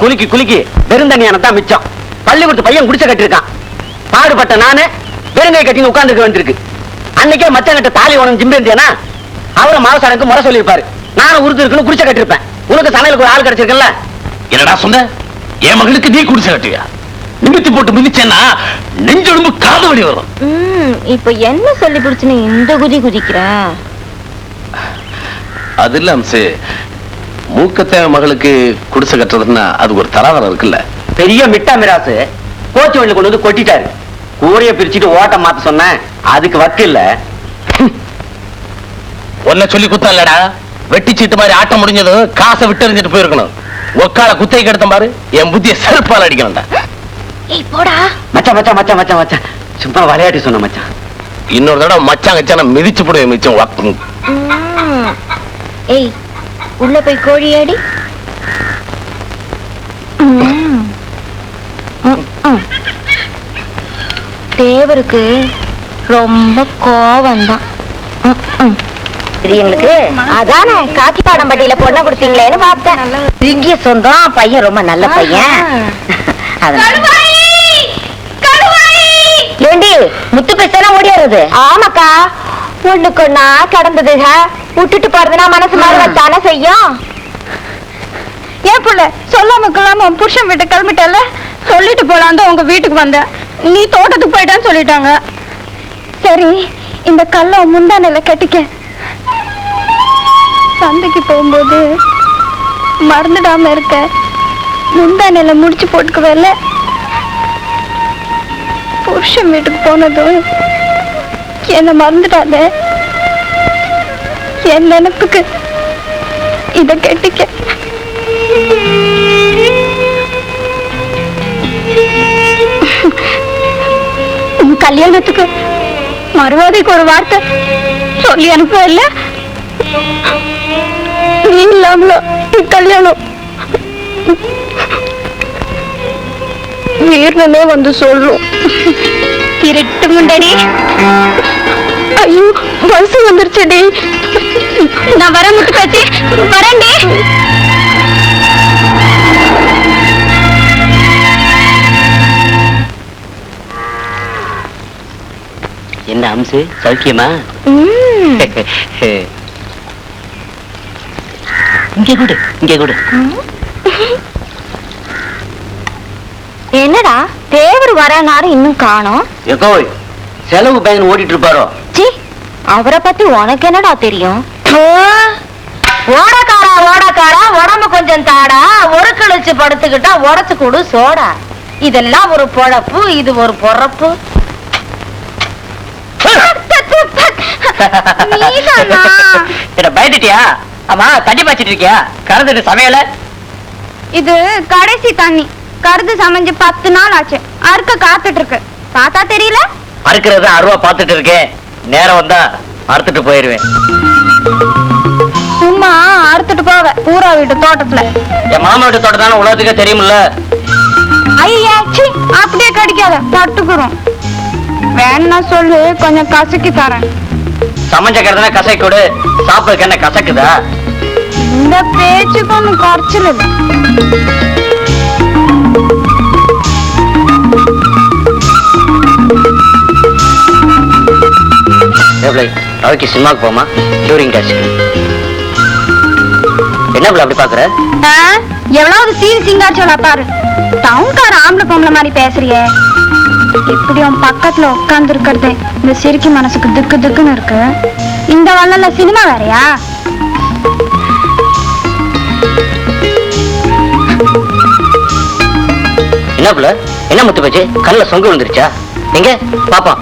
குலுக்கி குலுக்கி பெருந்தண்ணியான தான் மிச்சம். பள்ளிக்கூடத்து பையன் குடிச்ச கட்டிருக்கான். பாடுபட்ட நானு பெருங்கை கட்டின்னு உட்கார்ந்துருக்க வேண்டியிருக்கு. அன்னைக்கே மச்சான் கிட்ட தாலி உனக்கு ஜிம்பிருந்தேனா அவரை மாவசாரனுக்கு முறை சொல்லியிருப்பாரு. நானும் உருது இருக்குன்னு குடிச்ச கட்டிருப்பேன். உனக்கு சமையலுக்கு ஒரு ஆள் கிடைச்சிருக்கல. என்னடா சொன்ன? என் மகளுக்கு நீ குடிச்ச கட்டியா? நிமித்தி போட்டு மிதிச்சேன்னா நெஞ்சொடும்பு காது வலி வரும். இப்ப என்ன சொல்லி பிடிச்சு நீ இந்த குதி குதிக்கிற? அது இல்ல அம்சு, மூக்கத்தேவ மகளுக்கு குடிசை கட்டுறதுன்னா அது ஒரு தராதரம் இருக்குல்ல. பெரிய மிட்டா மிராசு கோச்சு வண்டியில கொண்டு வந்து கொட்டிட்டாரு. கூரைய பிரிச்சுட்டு ஓட்ட மாத்த சொன்னேன், அதுக்கு வக்கு இல்ல. ஒன்ன சொல்லி குத்தம் இல்லடா. வெட்டி சீட்டு மாதிரி ஆட்டம் முடிஞ்சதும் காசை விட்டு எறிஞ்சிட்டு போயிருக்கணும். ஒக்கால குத்தை கெடுத்த பாரு, என் புத்திய செருப்பால் அடிக்கணும்டா. ஏய் போடா. மச்சான் மச்சான் மச்சான் மச்சான் மச்சான் சும்மா விளையாட்டு சொன்ன மச்சான். இன்னொரு தடவை மச்சான் கச்சான மிதிச்சு போடுவேன் மிச்சம் வாக்கு. ஏய் உள்ள போய் கோழி ஆடி. தேவருக்கு ரொம்ப கோவம் தான். எங்களுக்கு அதானே காக்கி பாடம்பட்டியில பொண்ணை கொடுத்தீங்களேன்னு பார்த்தேன். இங்கிய சொந்தம் பையன் ரொம்ப நல்ல பையன். ஏண்டி முத்து பேசலாம் ஓடியாருது? ஆமாக்கா, ஒண்ணுக்கு ஒண்ணா கடந்ததுக. விட்டுட்டு போறதுனா மனசு மாதிரி வச்சானே செய்யும். ஏன் புள்ள சொல்லாம கொள்ளாம புருஷன் வீட்டு கிளம்பிட்டல, சொல்லிட்டு போலாம் தான் உங்க வீட்டுக்கு வந்த. நீ தோட்டத்துக்கு போயிட்டான்னு சொல்லிட்டாங்க. சரி, இந்த கல்ல முந்தானையில கட்டிக்க. சந்தைக்கு போகும்போது மறந்துடாம இருக்க முந்தானையில முடிச்சு போட்டுக்குவேல. புருஷன் வீட்டுக்கு போனதும் என்ன மறந்துடாத. என் நினைப்புக்கு இத கட்டிக்க. கல்யாணத்துக்கு மறுவாதைக்கு ஒரு வார்த்தை சொல்லி அனுப்ப இல்ல. நீ இல்லாமல கல்யாணம் வீரனே வந்து சொல்லும். திருட்டு முண்டடி. ஐயோ வயசு வந்துருச்சுடி. நான் வர முட்டு காட்சி வரேன்டி. என்ன அம்சு சௌக்கியமா? இங்கே கூடு, இங்கே கூடு. என்னடா தேவர் வரனாரு இன்னும் காணோம்? எக்கோ செலவு பையன் ஓடிட்டு இருப்பாரோ? சி, அவரை பத்தி உனக்கு என்னடா தெரியும்? ஓடக்காரா ஓடக்காரா, உடம்பு கொஞ்சம் தாடா, ஒரு கழிச்சு படுத்துக்கிட்டா உடச்சு கூடு சோடா. இதெல்லாம் ஒரு பொழப்பு, இது ஒரு பொறப்பு. பயந்துட்டியா? ஆமா, தண்ணி பாய்ச்சிட்டு இருக்கியா? கறந்துட்டு சமையல. இது கடைசி தண்ணி. கருது சமைஞ்சு 10 நாள் ஆச்சு. அறுக்க காத்துட்டு இருக்கு. பார்த்தா தெரியல? அறுக்கிறது அருவா பாத்துட்டு இருக்கேன். நேரம் வந்தா அறுத்துட்டு போயிருவேன். சும்மா அறுத்துட்டு போக பூரா வீட்டு தோட்டத்துல. என் மாமா வீட்டு தோட்டம் தானே உலகத்துக்கே தெரியுமில்ல. ஐயா அப்படியே கடிக்காத, பட்டுக்குறோம். வேணா சொல்லு, கொஞ்சம் கசக்கி தரேன். சமைஞ்ச கறதுனா கசை கொடு, சாப்பிடுறதுக்கு என்ன கசக்குதா? இந்த பேச்சுக்கு ஒன்னும் குறைச்சல் இல்லை. ரவிக்கு சினிமாக்கு போமா? Touring test. என்ன அப்படி பாக்குற? எவ்வளவு சீன் சிங்காச்சோலா பாரு. டவுன்கார ஆம்பளை பொம்பளை மாதிரி பேசுறியே. இப்படி உன் பக்கத்துல உட்கார்ந்து இருக்கிறது இந்த சிரிக்கி மனசுக்கு திக்கு திக்குன்னு இருக்கு. இந்த வள்ளல சினிமா வேறையா? என்ன புள்ள, என்ன முத்து போச்சு? கண்ணுல சொங்கு விழுந்துருச்சா? எங்க பாப்பா?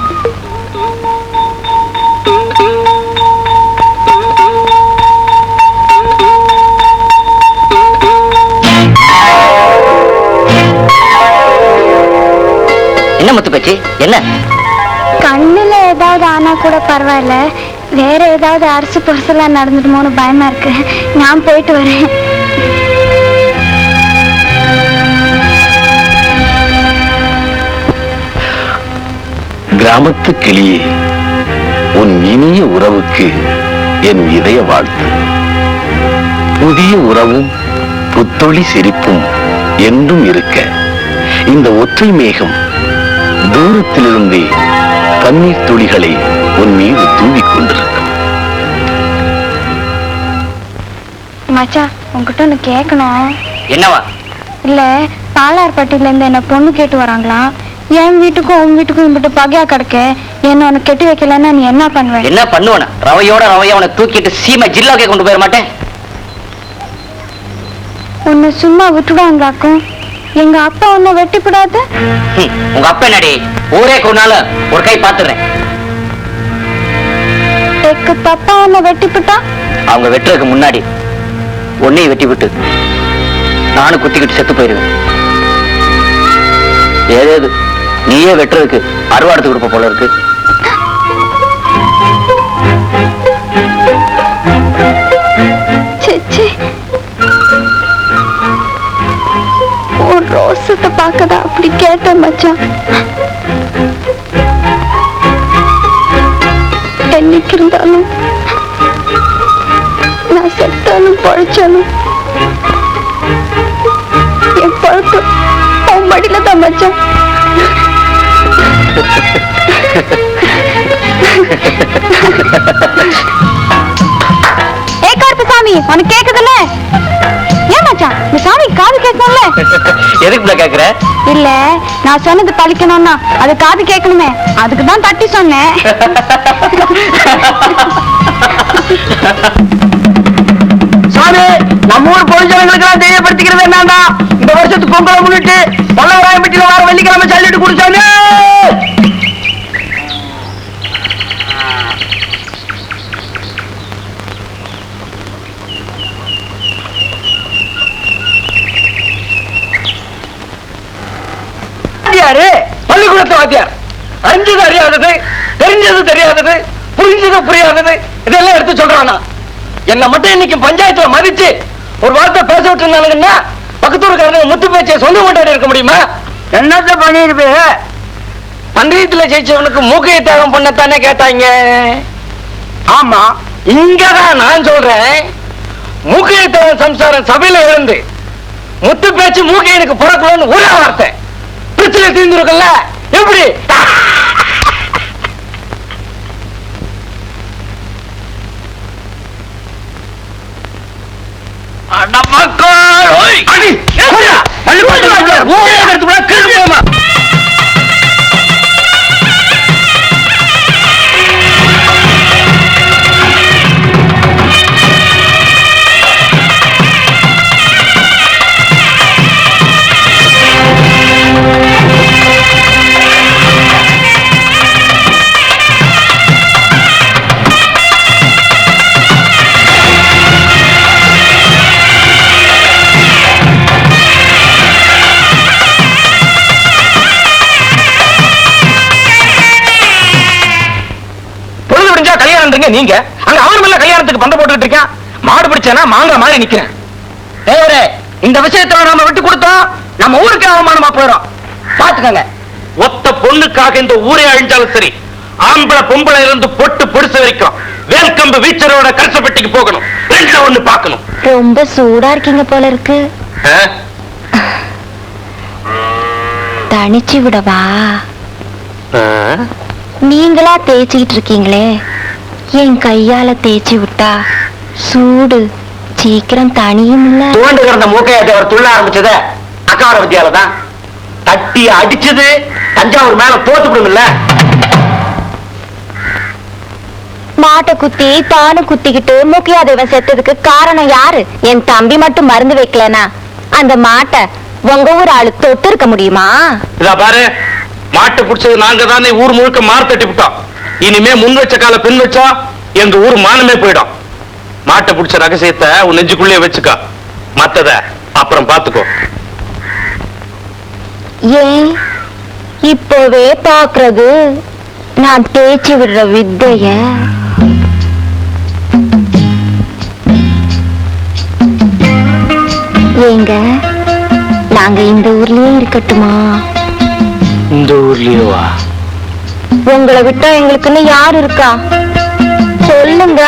என்ன முத்து போச்சு? என்ன கண்ணுல ஏதாவது ஆனா கூட பரவாயில்ல, வேற ஏதாவது அரசு பரிசலா நடந்துடுமோன்னு பயமா இருக்கு. நான் போயிட்டு வரேன். கிராமத்து கிளியே, உன் இனிய உறவுக்கு என் இதய வாழ்த்து. புதிய உறவும் புத்தொளி சிரிப்பும் என்றும் இருக்க இந்த ஒற்றை மேகம் தூரத்திலிருந்தே கண்ணீர் துளிகளை உன் மீது தூவிக் கொண்டிருக்கும். மச்சா, உங்ககிட்ட ஒண்ணு கேட்கணும். என்னவா? இல்ல, பாலார்பட்டியில இருந்து என்ன பொண்ணு கேட்டு வராங்களா? என் வீட்டுக்கும் உன் வீட்டுக்கும் இம்பிட்டு பகையா கிடக்க, என்ன உனக்கு கெட்டி வைக்கலன்னா நீ என்ன பண்ணுவ? என்ன பண்ணுவன? ரவையோட அவனை தூக்கிட்டு சீமை ஜில்லாக்கே கொண்டு போயிட மாட்டேன். உன்னை சும்மா விட்டுடுவாங்களாக்கும். எங்க அப்பா உன்னை வெட்டிப்படாது. உங்க அப்பா என்னடி ஊரே கொண்டாலும் ஒரு கை பாத்துறேன். எக்கு தப்பா உன்னை வெட்டிப்பிட்டா? அவங்க வெட்டுறதுக்கு முன்னாடி ஒன்னையும் வெட்டி விட்டு நானும் குத்திக்கிட்டு செத்து போயிருவேன். ஏதேது நீயே வெட்டுறதுக்கு அறுவாடுத்து கொடுப்ப போல இருக்கு. ஒரு ரோசத்தை பார்க்கதா அப்படி கேட்டேன் மச்சான். என்னைக்கு இருந்தாலும் நான் செத்தாலும் பழிச்சாலும் என் பழப்பு அவன் மடியில தான் மச்சான். ஏ கருப்பசாமி, உனக்கு கேக்குதுல்ல? ஏன் மச்சான், இந்த சாமி காது கேட்கணும்ல? எதுக்குள்ள கேக்குற? இல்ல, நான் சொன்னது பழிக்கணும்னா அது காது கேட்கணுமே, அதுக்குதான் தட்டி சொன்னேன். சாமி, நம்ம ஊர் பொதுஜனங்களுக்கெல்லாம் தெரியப்படுத்திக்கிறது என்னன்னா, இந்த வருஷத்துக்கு பொங்கலை முன்னிட்டு பல்லவராயம்பட்டியில வார வெள்ளிக்கிழமை சல்லிட்டு குடிச்சாங்க. பள்ளிக்கூடத்து வாத்தியார் அறிஞ்சது அறியாதது, தெரிஞ்சது தெரியாதது, புரிஞ்சது புரியாதது இதெல்லாம் எடுத்து சொல்றானா? என்ன மட்டும் இன்னைக்கு பஞ்சாயத்துல மதிச்சு ஒரு வார்த்தை பேச விட்டுருந்தானுங்கன்னா பக்கத்தூருக்காரங்க முத்து பேச்சை சொந்த கொண்டாடி இருக்க முடியுமா? என்னத்த பண்ணிருப்பே? பந்தயத்துல ஜெயிச்சவனுக்கு மூக்கையை தியாகம் பண்ணத்தானே கேட்டாங்க. ஆமா, இங்கதான் நான் சொல்றேன், மூக்கையை தியாகம் சம்சாரம் சபையில இருந்து முத்து பேச்சு மூக்கையனுக்கு பிறக்கலன்னு ஒரே வார்த்தை பிரச்சனை தீர்ந்துருக்கல. எப்படி? நீங்க அங்க அவன் மேல கல்யாணத்துக்கு பந்த போட்டுக்கிட்டு இருக்கான். மாடு பிடிச்சேனா மாங்காய் மாதிரி நிக்கிறேன். தேவரே, இந்த விஷயத்துல நாம விட்டு கொடுத்தோம் நம்ம ஊருக்கு அவமானமா போயிடும். பாத்துக்கங்க. ஒத்த பொண்ணுக்காக இந்த ஊரே அழிஞ்சாலும் சரி, ஆம்பளை பொம்பளை இருந்து பொட்டு பொடிசு வரைக்கும் வேல்கம்பு வீச்சரோட கல்சப்பட்டிக்கு போகணும். ரெண்டு ஒண்ணு பார்க்கணும். ரொம்ப சூடா இருக்கீங்க போல இருக்கு. தனிச்சு விடவா? நீங்களா தேய்ச்சிக்கிட்டு இருக்கீங்களே, என் கையால தேய்ச்சி விட்டா சூடு சீக்கிரம் தனியும் இல்ல. தோண்டு கிடந்த மூக்கையாட்டி அவர் துள்ள ஆரம்பிச்சத அக்கார வித்தியால தான் தட்டி அடிச்சது தஞ்சாவூர் மேல தோத்து விடுமில்ல. மாட்டை குத்தி தானு குத்திக்கிட்டு மூக்கையாதேவன் செத்ததுக்கு காரணம் யாரு? என் தம்பி மட்டும் மருந்து வைக்கலனா அந்த மாட்டை உங்க ஊர் ஆளு தொட்டு இருக்க முடியுமா? இதா பாரு, மாட்டை பிடிச்சது நாங்க தானே ஊர் முழுக்க மாறு தட்டி விட்டோம். இனிமே முன் வச்ச கால பின் வச்சா எங்க ஊர் மானமே போயிடும். மாட்டை பிடிச்ச ரகசியத்தை உன் நெஞ்சுக்குள்ளே வச்சுக்க, மத்தத அப்புறம் பாத்துக்கோ. ஏன் இப்பவே பாக்குறது நான் தேய்ச்சி விடுற வித்தைய? ஏங்க, நாங்க இந்த ஊர்லயே இருக்கட்டுமா? இந்த ஊர்லயே வா. உங்களை விட்டா எங்களுக்குன்னு யார் இருக்கா சொல்லுங்க.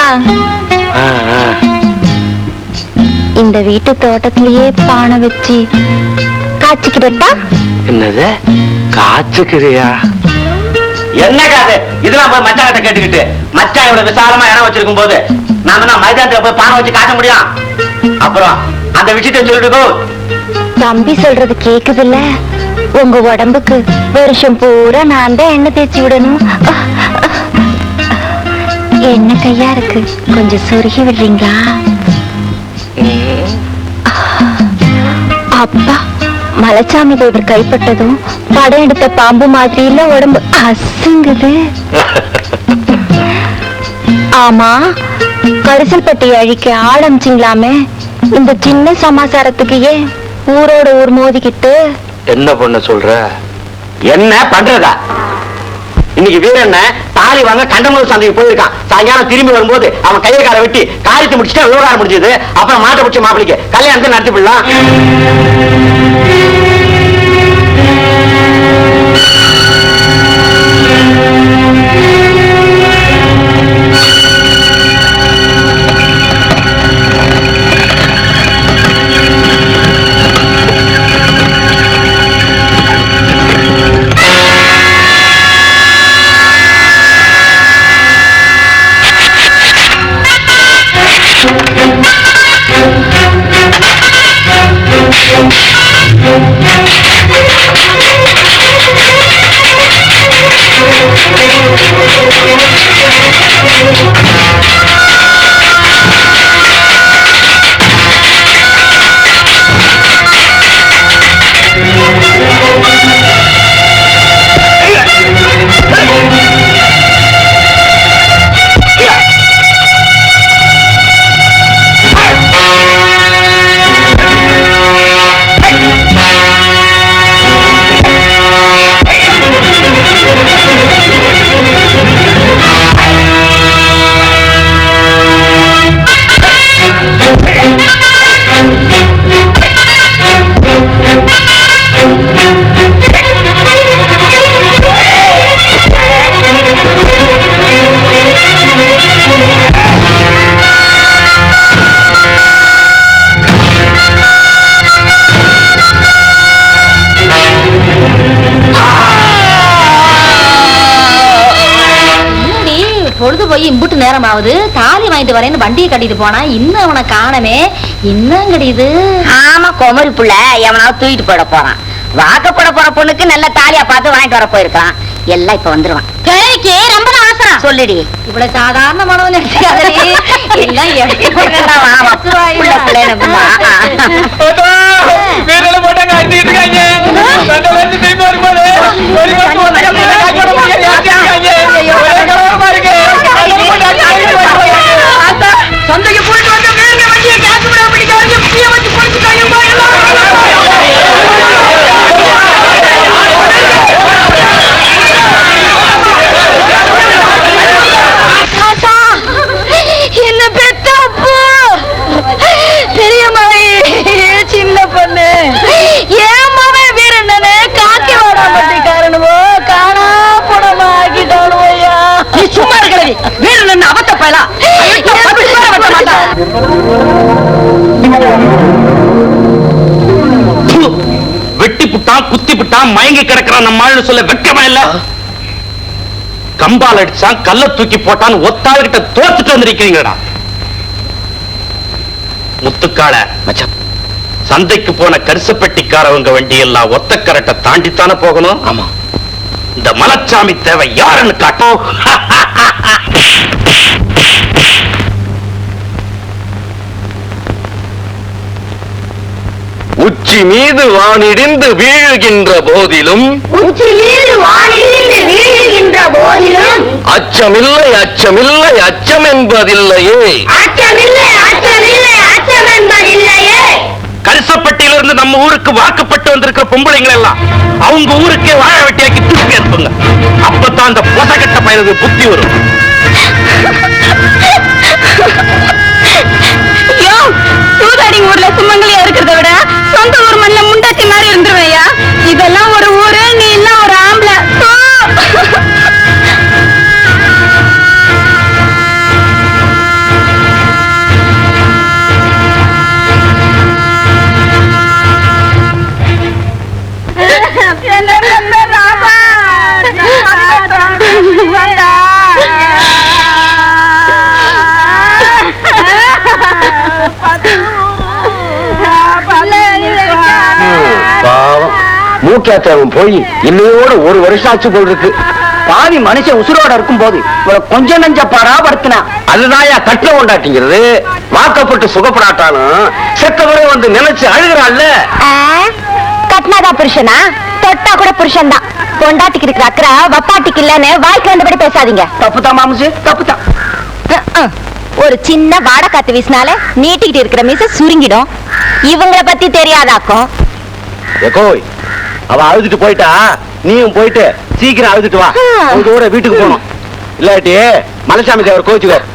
இந்த வீட்டு தோட்டத்திலேயே பானை வச்சு காய்ச்சிக்கிட்டா? என்னது காய்ச்சுக்கிறியா? என்ன காது இதெல்லாம் போய் மச்சான் கேட்டுக்கிட்டு, மச்சான் இவ்வளவு விசாலமா இடம் வச்சிருக்கும் போது நாம தான் மைதானத்துல போய் பானை வச்சு காட்ட முடியும்? அப்புறம் அந்த விஷயத்தை சொல்லிட்டு தம்பி சொல்றது கேக்குது இல்ல? உங்க உடம்புக்கு வருஷம் பூரா நான் தான் எண்ணெய் தேய்ச்சி விடணும். என்ன கையா இருக்கு, கொஞ்சம் சொருகி விடுறீங்களா? அப்பா, மலைச்சாமி தேவர் கைப்பட்டதும் படம் எடுத்த பாம்பு மாதிரி இல்ல உடம்பு அசுங்குது. ஆமா, கரிசல்பட்டி அழிக்க ஆரம்பிச்சிங்களாமே, இந்த சின்ன சமாசாரத்துக்கு ஏன் ஊரோட ஊர் மோதிக்கிட்டு? என்ன பண்ண சொல்ற? என்ன பண்றதா? இன்னைக்கு வீரண்ண தாலி வாங்க கண்டமூர் சந்தைக்கு போயிருக்கான். சாயங்காலம் திரும்பி வரும்போது அவன் கையை காலை வெட்டி காரியத்தை முடிச்சுட்டு விவகாரம் முடிஞ்சது. அப்புறம் மாட்டை பிடிச்ச மாப்பிளைக்கு கல்யாணத்தை நடத்தி விடலாம். பொழுது போய் இம்புட்டு நேரம் ஆகுது. தாலி வாங்கிட்டு வரேன்னு வண்டியை கட்டிட்டு போனா இன்னும் அவனை காணமே. என்னங்கடிது? ஆமா, குமரி புள்ள எவனாவது தூக்கிட்டு போயிட போறான். வாக்கப்பட போற பொண்ணுக்கு நல்ல தாலியா பார்த்து வாங்கிட்டு வர போயிருக்கான். எல்லாம் இப்ப வந்துருவான். கேக்கு ரொம்ப அவசரம் சொல்லிடி. இவ்வளவு சாதாரணமானவன் நினைச்சாதடி. எல்லாம் எடுத்து சொந்தைக்கு போயிட்டு வந்து வண்டியை காசு விட பிடிக்காது வச்சு கொடுத்துட்டாங்க. என்ன பெத்த பெரிய மகன் சின்ன பொண்ணு ஏன் மகன் வீரண்ணனே காக்கி வாடாமட்டி காரணமோ காணா படமா ஆக்கிட்டானுவையா. நீ சும்மா இருக்கிறது வீரண்ணன் அவத்த பயலா வெட்டி புட்டான் குத்தி புட்டான் மயங்கி கிடக்கிறான் நம்மாள்னு சொல்ல வெட்கமா இல்ல? கம்பால் அடிச்சான் கல்ல தூக்கி போட்டான் ஒத்தாள் கிட்ட தோத்துட்டு வந்திருக்கீங்களா? முத்துக்கால மச்சான், சந்தைக்கு போன கரிசப்பட்டிக்காரவங்க வண்டி எல்லாம் ஒத்த கரட்டை தாண்டித்தானே போகணும். ஆமா, இந்த மலைச்சாமி தேவை யாருன்னு காட்டும். உச்சி மீது வானிடிந்து வீழுகின்ற போதிலும் அச்சமில்லை அச்சமில்லை அச்சம் என்பதில்லையே. கரிசப்பட்டியிலிருந்து நம்ம ஊருக்கு வாக்கப்பட்டு வந்திருக்கிற பொம்பளைங்களை எல்லாம் அவங்க ஊருக்கே வாழ வெட்டியாக்கி திருப்பி அனுப்புங்க. அப்பதான் அந்த பொசகட்ட பயனுக்கு புத்தி வரும். ஊர்ல சுமங்கலியா இருக்கிறத விட சொந்த ஊர் மண்ணில முண்டாட்டி மாதிரி இருந்துருவையா. இதெல்லாம் ஒரு ஊரு, நீ எல்லாம் ஒரு ஆம்பளை. சௌக்கியாத்தேவன் போய் இன்னையோட 1 வருஷம் ஆச்சு போல் இருக்கு. பாவி மனுஷன் உசுரோட இருக்கும் போது கொஞ்சம் நஞ்ச பராபடுத்தினா அதுதாயா கட்டில கொண்டாட்டிங்கிறது. வாக்கப்பட்டு சுகப்படாட்டாலும் செத்தவரை வந்து நினைச்சு அழுகிறாள்ல. கட்னாதான் புருஷனா? தொட்டா கூட புருஷன் தான். பொண்டாட்டிக்கு இருக்கிற அக்கறை வப்பாட்டிக்கு இல்லன்னு வாய்க்கு வந்தபடி பேசாதீங்க. தப்புதான் மாமுசு, தப்புதான். ஒரு சின்ன வாடை காத்து வீசினால நீட்டிக்கிட்டு இருக்கிற மீச சுருங்கிடும். இவங்கள பத்தி தெரியாதாக்கும். கோய் அவ அழுதுட்டு போயிட்டா, நீயும் போயிட்டு சீக்கிரம் அழுதுட்டு வா. கூட வீட்டுக்கு போகணும். இல்லாட்டி மலைசாமி தேவர் கோச்சுக்கார்.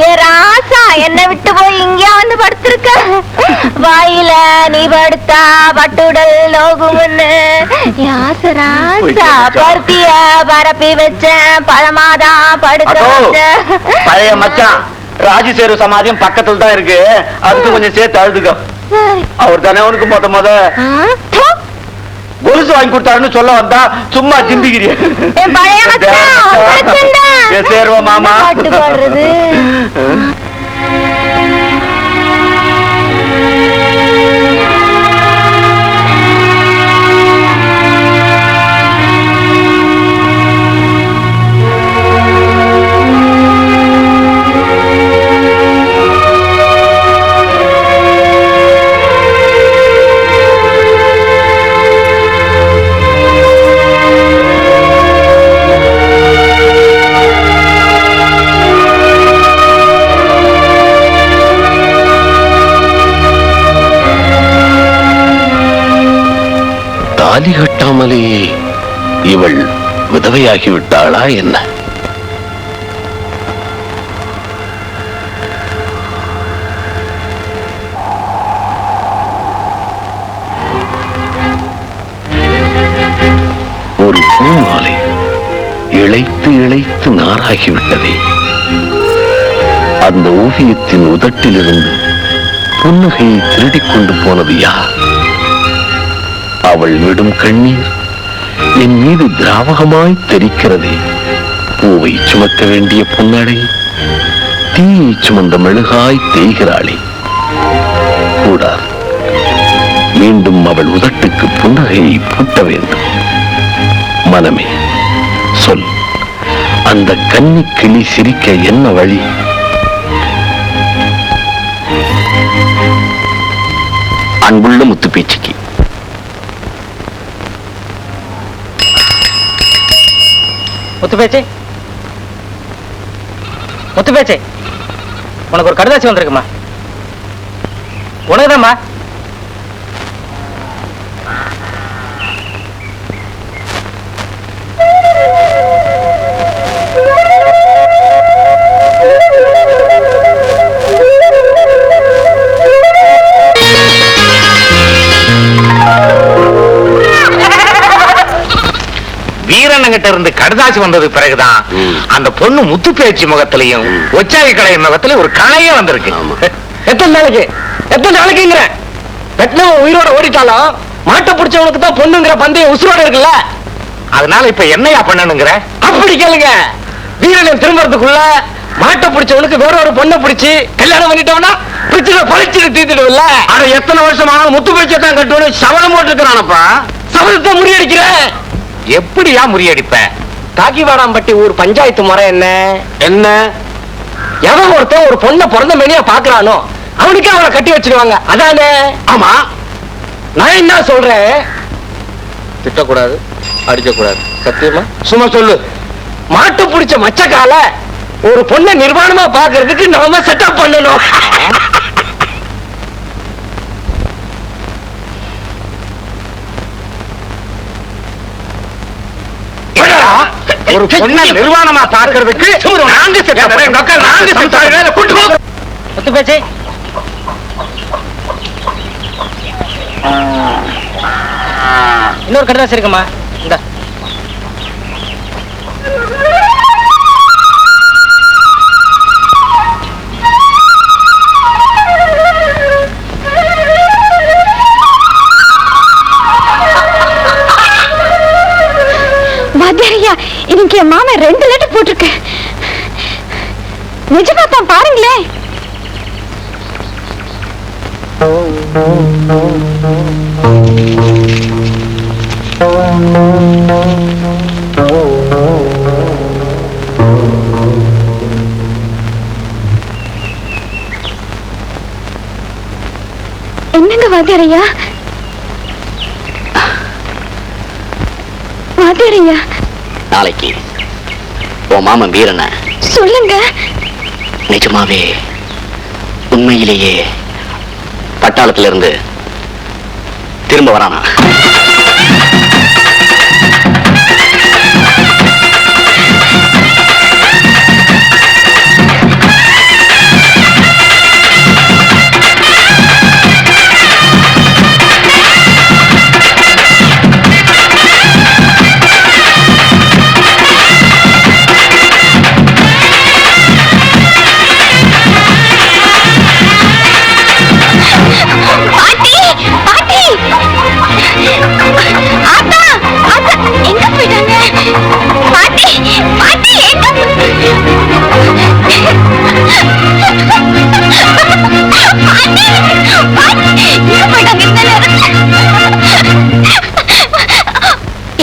ஏ ராசா, என்ன விட்டு போய் இங்க வந்து படுத்திருக்க. வாயில நீ படுத்தா பட்டுடல் நோகுமுன்னு ராசா பருத்திய பரப்பி வச்சேன். பழமாதான் படுக்க வச்சேன். பழைய மச்சான் ராஜசேரு சமாதியம் பக்கத்துல தான் இருக்கு. அதுக்கு கொஞ்சம் சேர்த்து அழுதுக்கோ. அவர் தானே உனக்கு மொத கொலுசு வாங்கி கொடுத்தாருன்னு சொல்ல வந்தா சும்மா சிந்திக்கிறிய. சேர்வா மாமா. தாலி கட்டாமலேயே இவள் விதவையாகிவிட்டாளா என்ன? ஒரு பூமாலை இழைத்து இழைத்து நாராகிவிட்டதே. அந்த ஓவியத்தின் உதட்டிலிருந்து புன்னகையை திருடிக் கொண்டு போனது யார்? அவள் விடும் கண்ணீர் என் மீது திராவகமாய் தெரிக்கிறதே. பூவை சுமக்க வேண்டிய புன்னடை தீயை சுமந்த மெழுகாய் தேய்கிறாளே. கூடாது, மீண்டும் அவள் உதட்டுக்கு புன்னகையை பூட்ட வேண்டும். மனமே சொல், அந்த கன்னி கிளி சிரிக்க என்ன வழி? அன்புள்ள முத்து பேச்சுக்கு முத்து பேச்சே, முத்து பேச்சே, உனக்கு ஒரு கடுதாசி வந்திருக்குமா? உனக்குதாம்மா. வீரண்ணங்கிட்ட இருந்து கடுதாசி வந்தது பிறகுதான் அந்த பொண்ணு முத்து பேச்சு முகத்திலையும் ஒச்சாகி கடை முகத்திலையும் ஒரு கலையே வந்திருக்கு. எத்தனை நாளைக்குங்கிற வெட்டினவன் உயிரோட ஓடிட்டாலும் மாட்டை பிடிச்சவனுக்கு தான் பொண்ணுங்கிற பந்தயம் உசுரோட இருக்குல்ல. அதனால இப்ப என்னையா பண்ணணுங்கிற? அப்படி கேளுங்க. வீரன் திரும்பறதுக்குள்ள மாட்டை பிடிச்சவனுக்கு வேற ஒரு பொண்ணை பிடிச்சு கல்யாணம் பண்ணிட்டோம்னா பிரச்சனை பழிச்சுட்டு தீர்த்துடுவில்ல. ஆனா எத்தனை வருஷம் ஆனாலும் முத்து பேச்சை தான் கட்டுவனு சபதம் போட்டு இருக்கிறானப்பா. சபதத்தை முறியடிக்கிற. எப்படியா முறியடிப்ப? காக்கிவாடாம்பட்டி ஊர் பஞ்சாயத்து முறை என்ன? என்ன? எவன் ஒருத்தன் ஒரு பொண்ணை பிறந்த மேனியா பாக்குறானோ அவனுக்கே அவனை கட்டி வச்சிருவாங்க. அதானே? ஆமா. நான் என்ன சொல்றேன், திட்டக்கூடாது, அடிக்கக்கூடாது. சத்தியமா? சும்மா சொல்லு. மாட்டு பிடிச்ச மச்சக்கால ஒரு பொண்ணை நிர்வாணமா பாக்குறதுக்கு நாம செட்டப் பண்ணணும். ஒரு பொண்ணை நிர்வாணமா பாக்குறதுக்கு முத்து பேச்சு, இன்னொரு கடுதாசி இருக்குமா? இந்த வாத்தியாரியா, இன்னைக்கு என் மாமா 2 லெட்டர் போட்டிருக்கு. நிஜமா தான் பாருங்களேன். என்னங்க வாத்தியாரையா? வாத்தியாரையா, நாளைக்கு உன் மாமன் வீரனை சொல்லுங்க. நிஜமாவே உண்மையிலேயே பட்டாளத்துல இருந்து திரும்ப வரானா?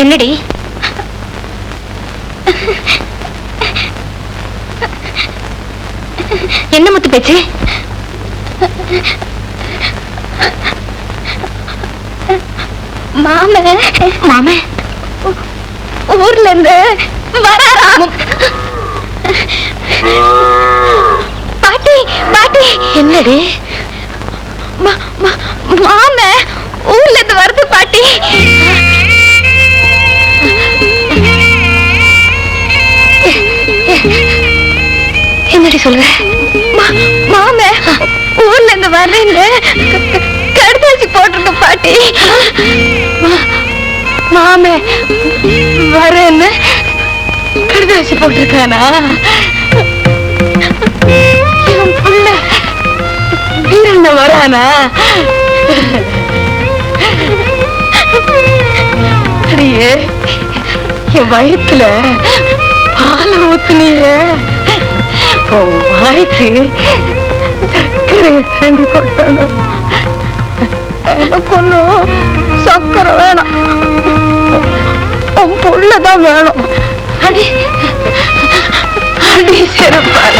என்னடி என்ன முத்து பேச்சு? மாமே மாமே ஊர்ல இருந்து வராராம். பாட்டி பாட்டி, என்னடி? மாமே ஊர்ல இருந்து வருது பாட்டி. என்னடி சொல்ற? மாமே ஊர்ல இருந்து வர்றேன்னு கடுதாசி போட்டிருக்கு பாட்டி. மாமே வரேன்னு கடுதாசி போட்டிருக்கானா? என் புள்ள வீரண்ண வரானா? அடியே, என் வயிற்றுல பால ஊத்துனிய வாய்க்கு சர்க்கரை தண்ணி போட்டானா? எனக்கு ஒன்னும் சக்கரை வேணாம், உன் புள்ளதான் வேணும். அடி அடி சிறப்பான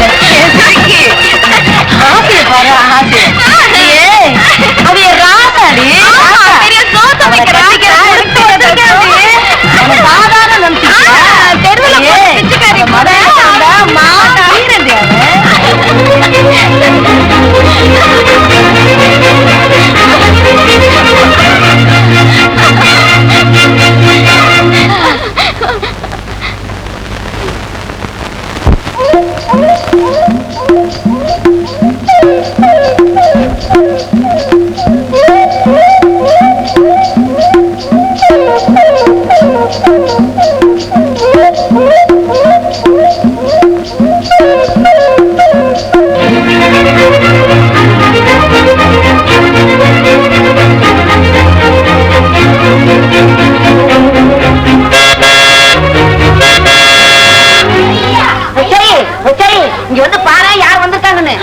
ஆசை பாரு, ஆசை. அது என் ராசாடி. இங்க வந்து பாரு யார் வந்திருக்காங்கன்னு.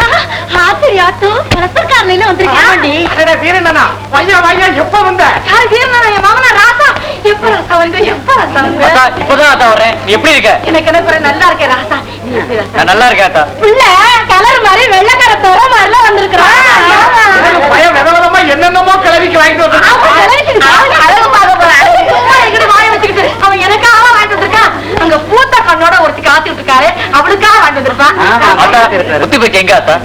எப்ப வந்த? இப்பதான் வர்றேன். நீ எப்படி இருக்க? எனக்கு என்ன நல்லா இருக்கேன் ராசா. நான் நல்லா இருக்கேன். பிள்ளை கலர் மாதிரி வெள்ளக்கார தோற மாதிரிலாம் வந்திருக்கிறான். பயம் விதவிதமா என்னென்னமோ கிளவிக்கு வாங்கிட்டு வந்து அழகு பார்க்க போறேன். வாய வச்சுக்கிட்டு அவன் எனக்காக வாங்கிட்டு இருக்கான். அங்க பூத்த கண்ணோட ஒருத்தி காத்துட்டு இருக்காரு, அவளுக்காக வாங்கிட்டு இருப்பான். புத்தி போய் எங்க ஆத்தா?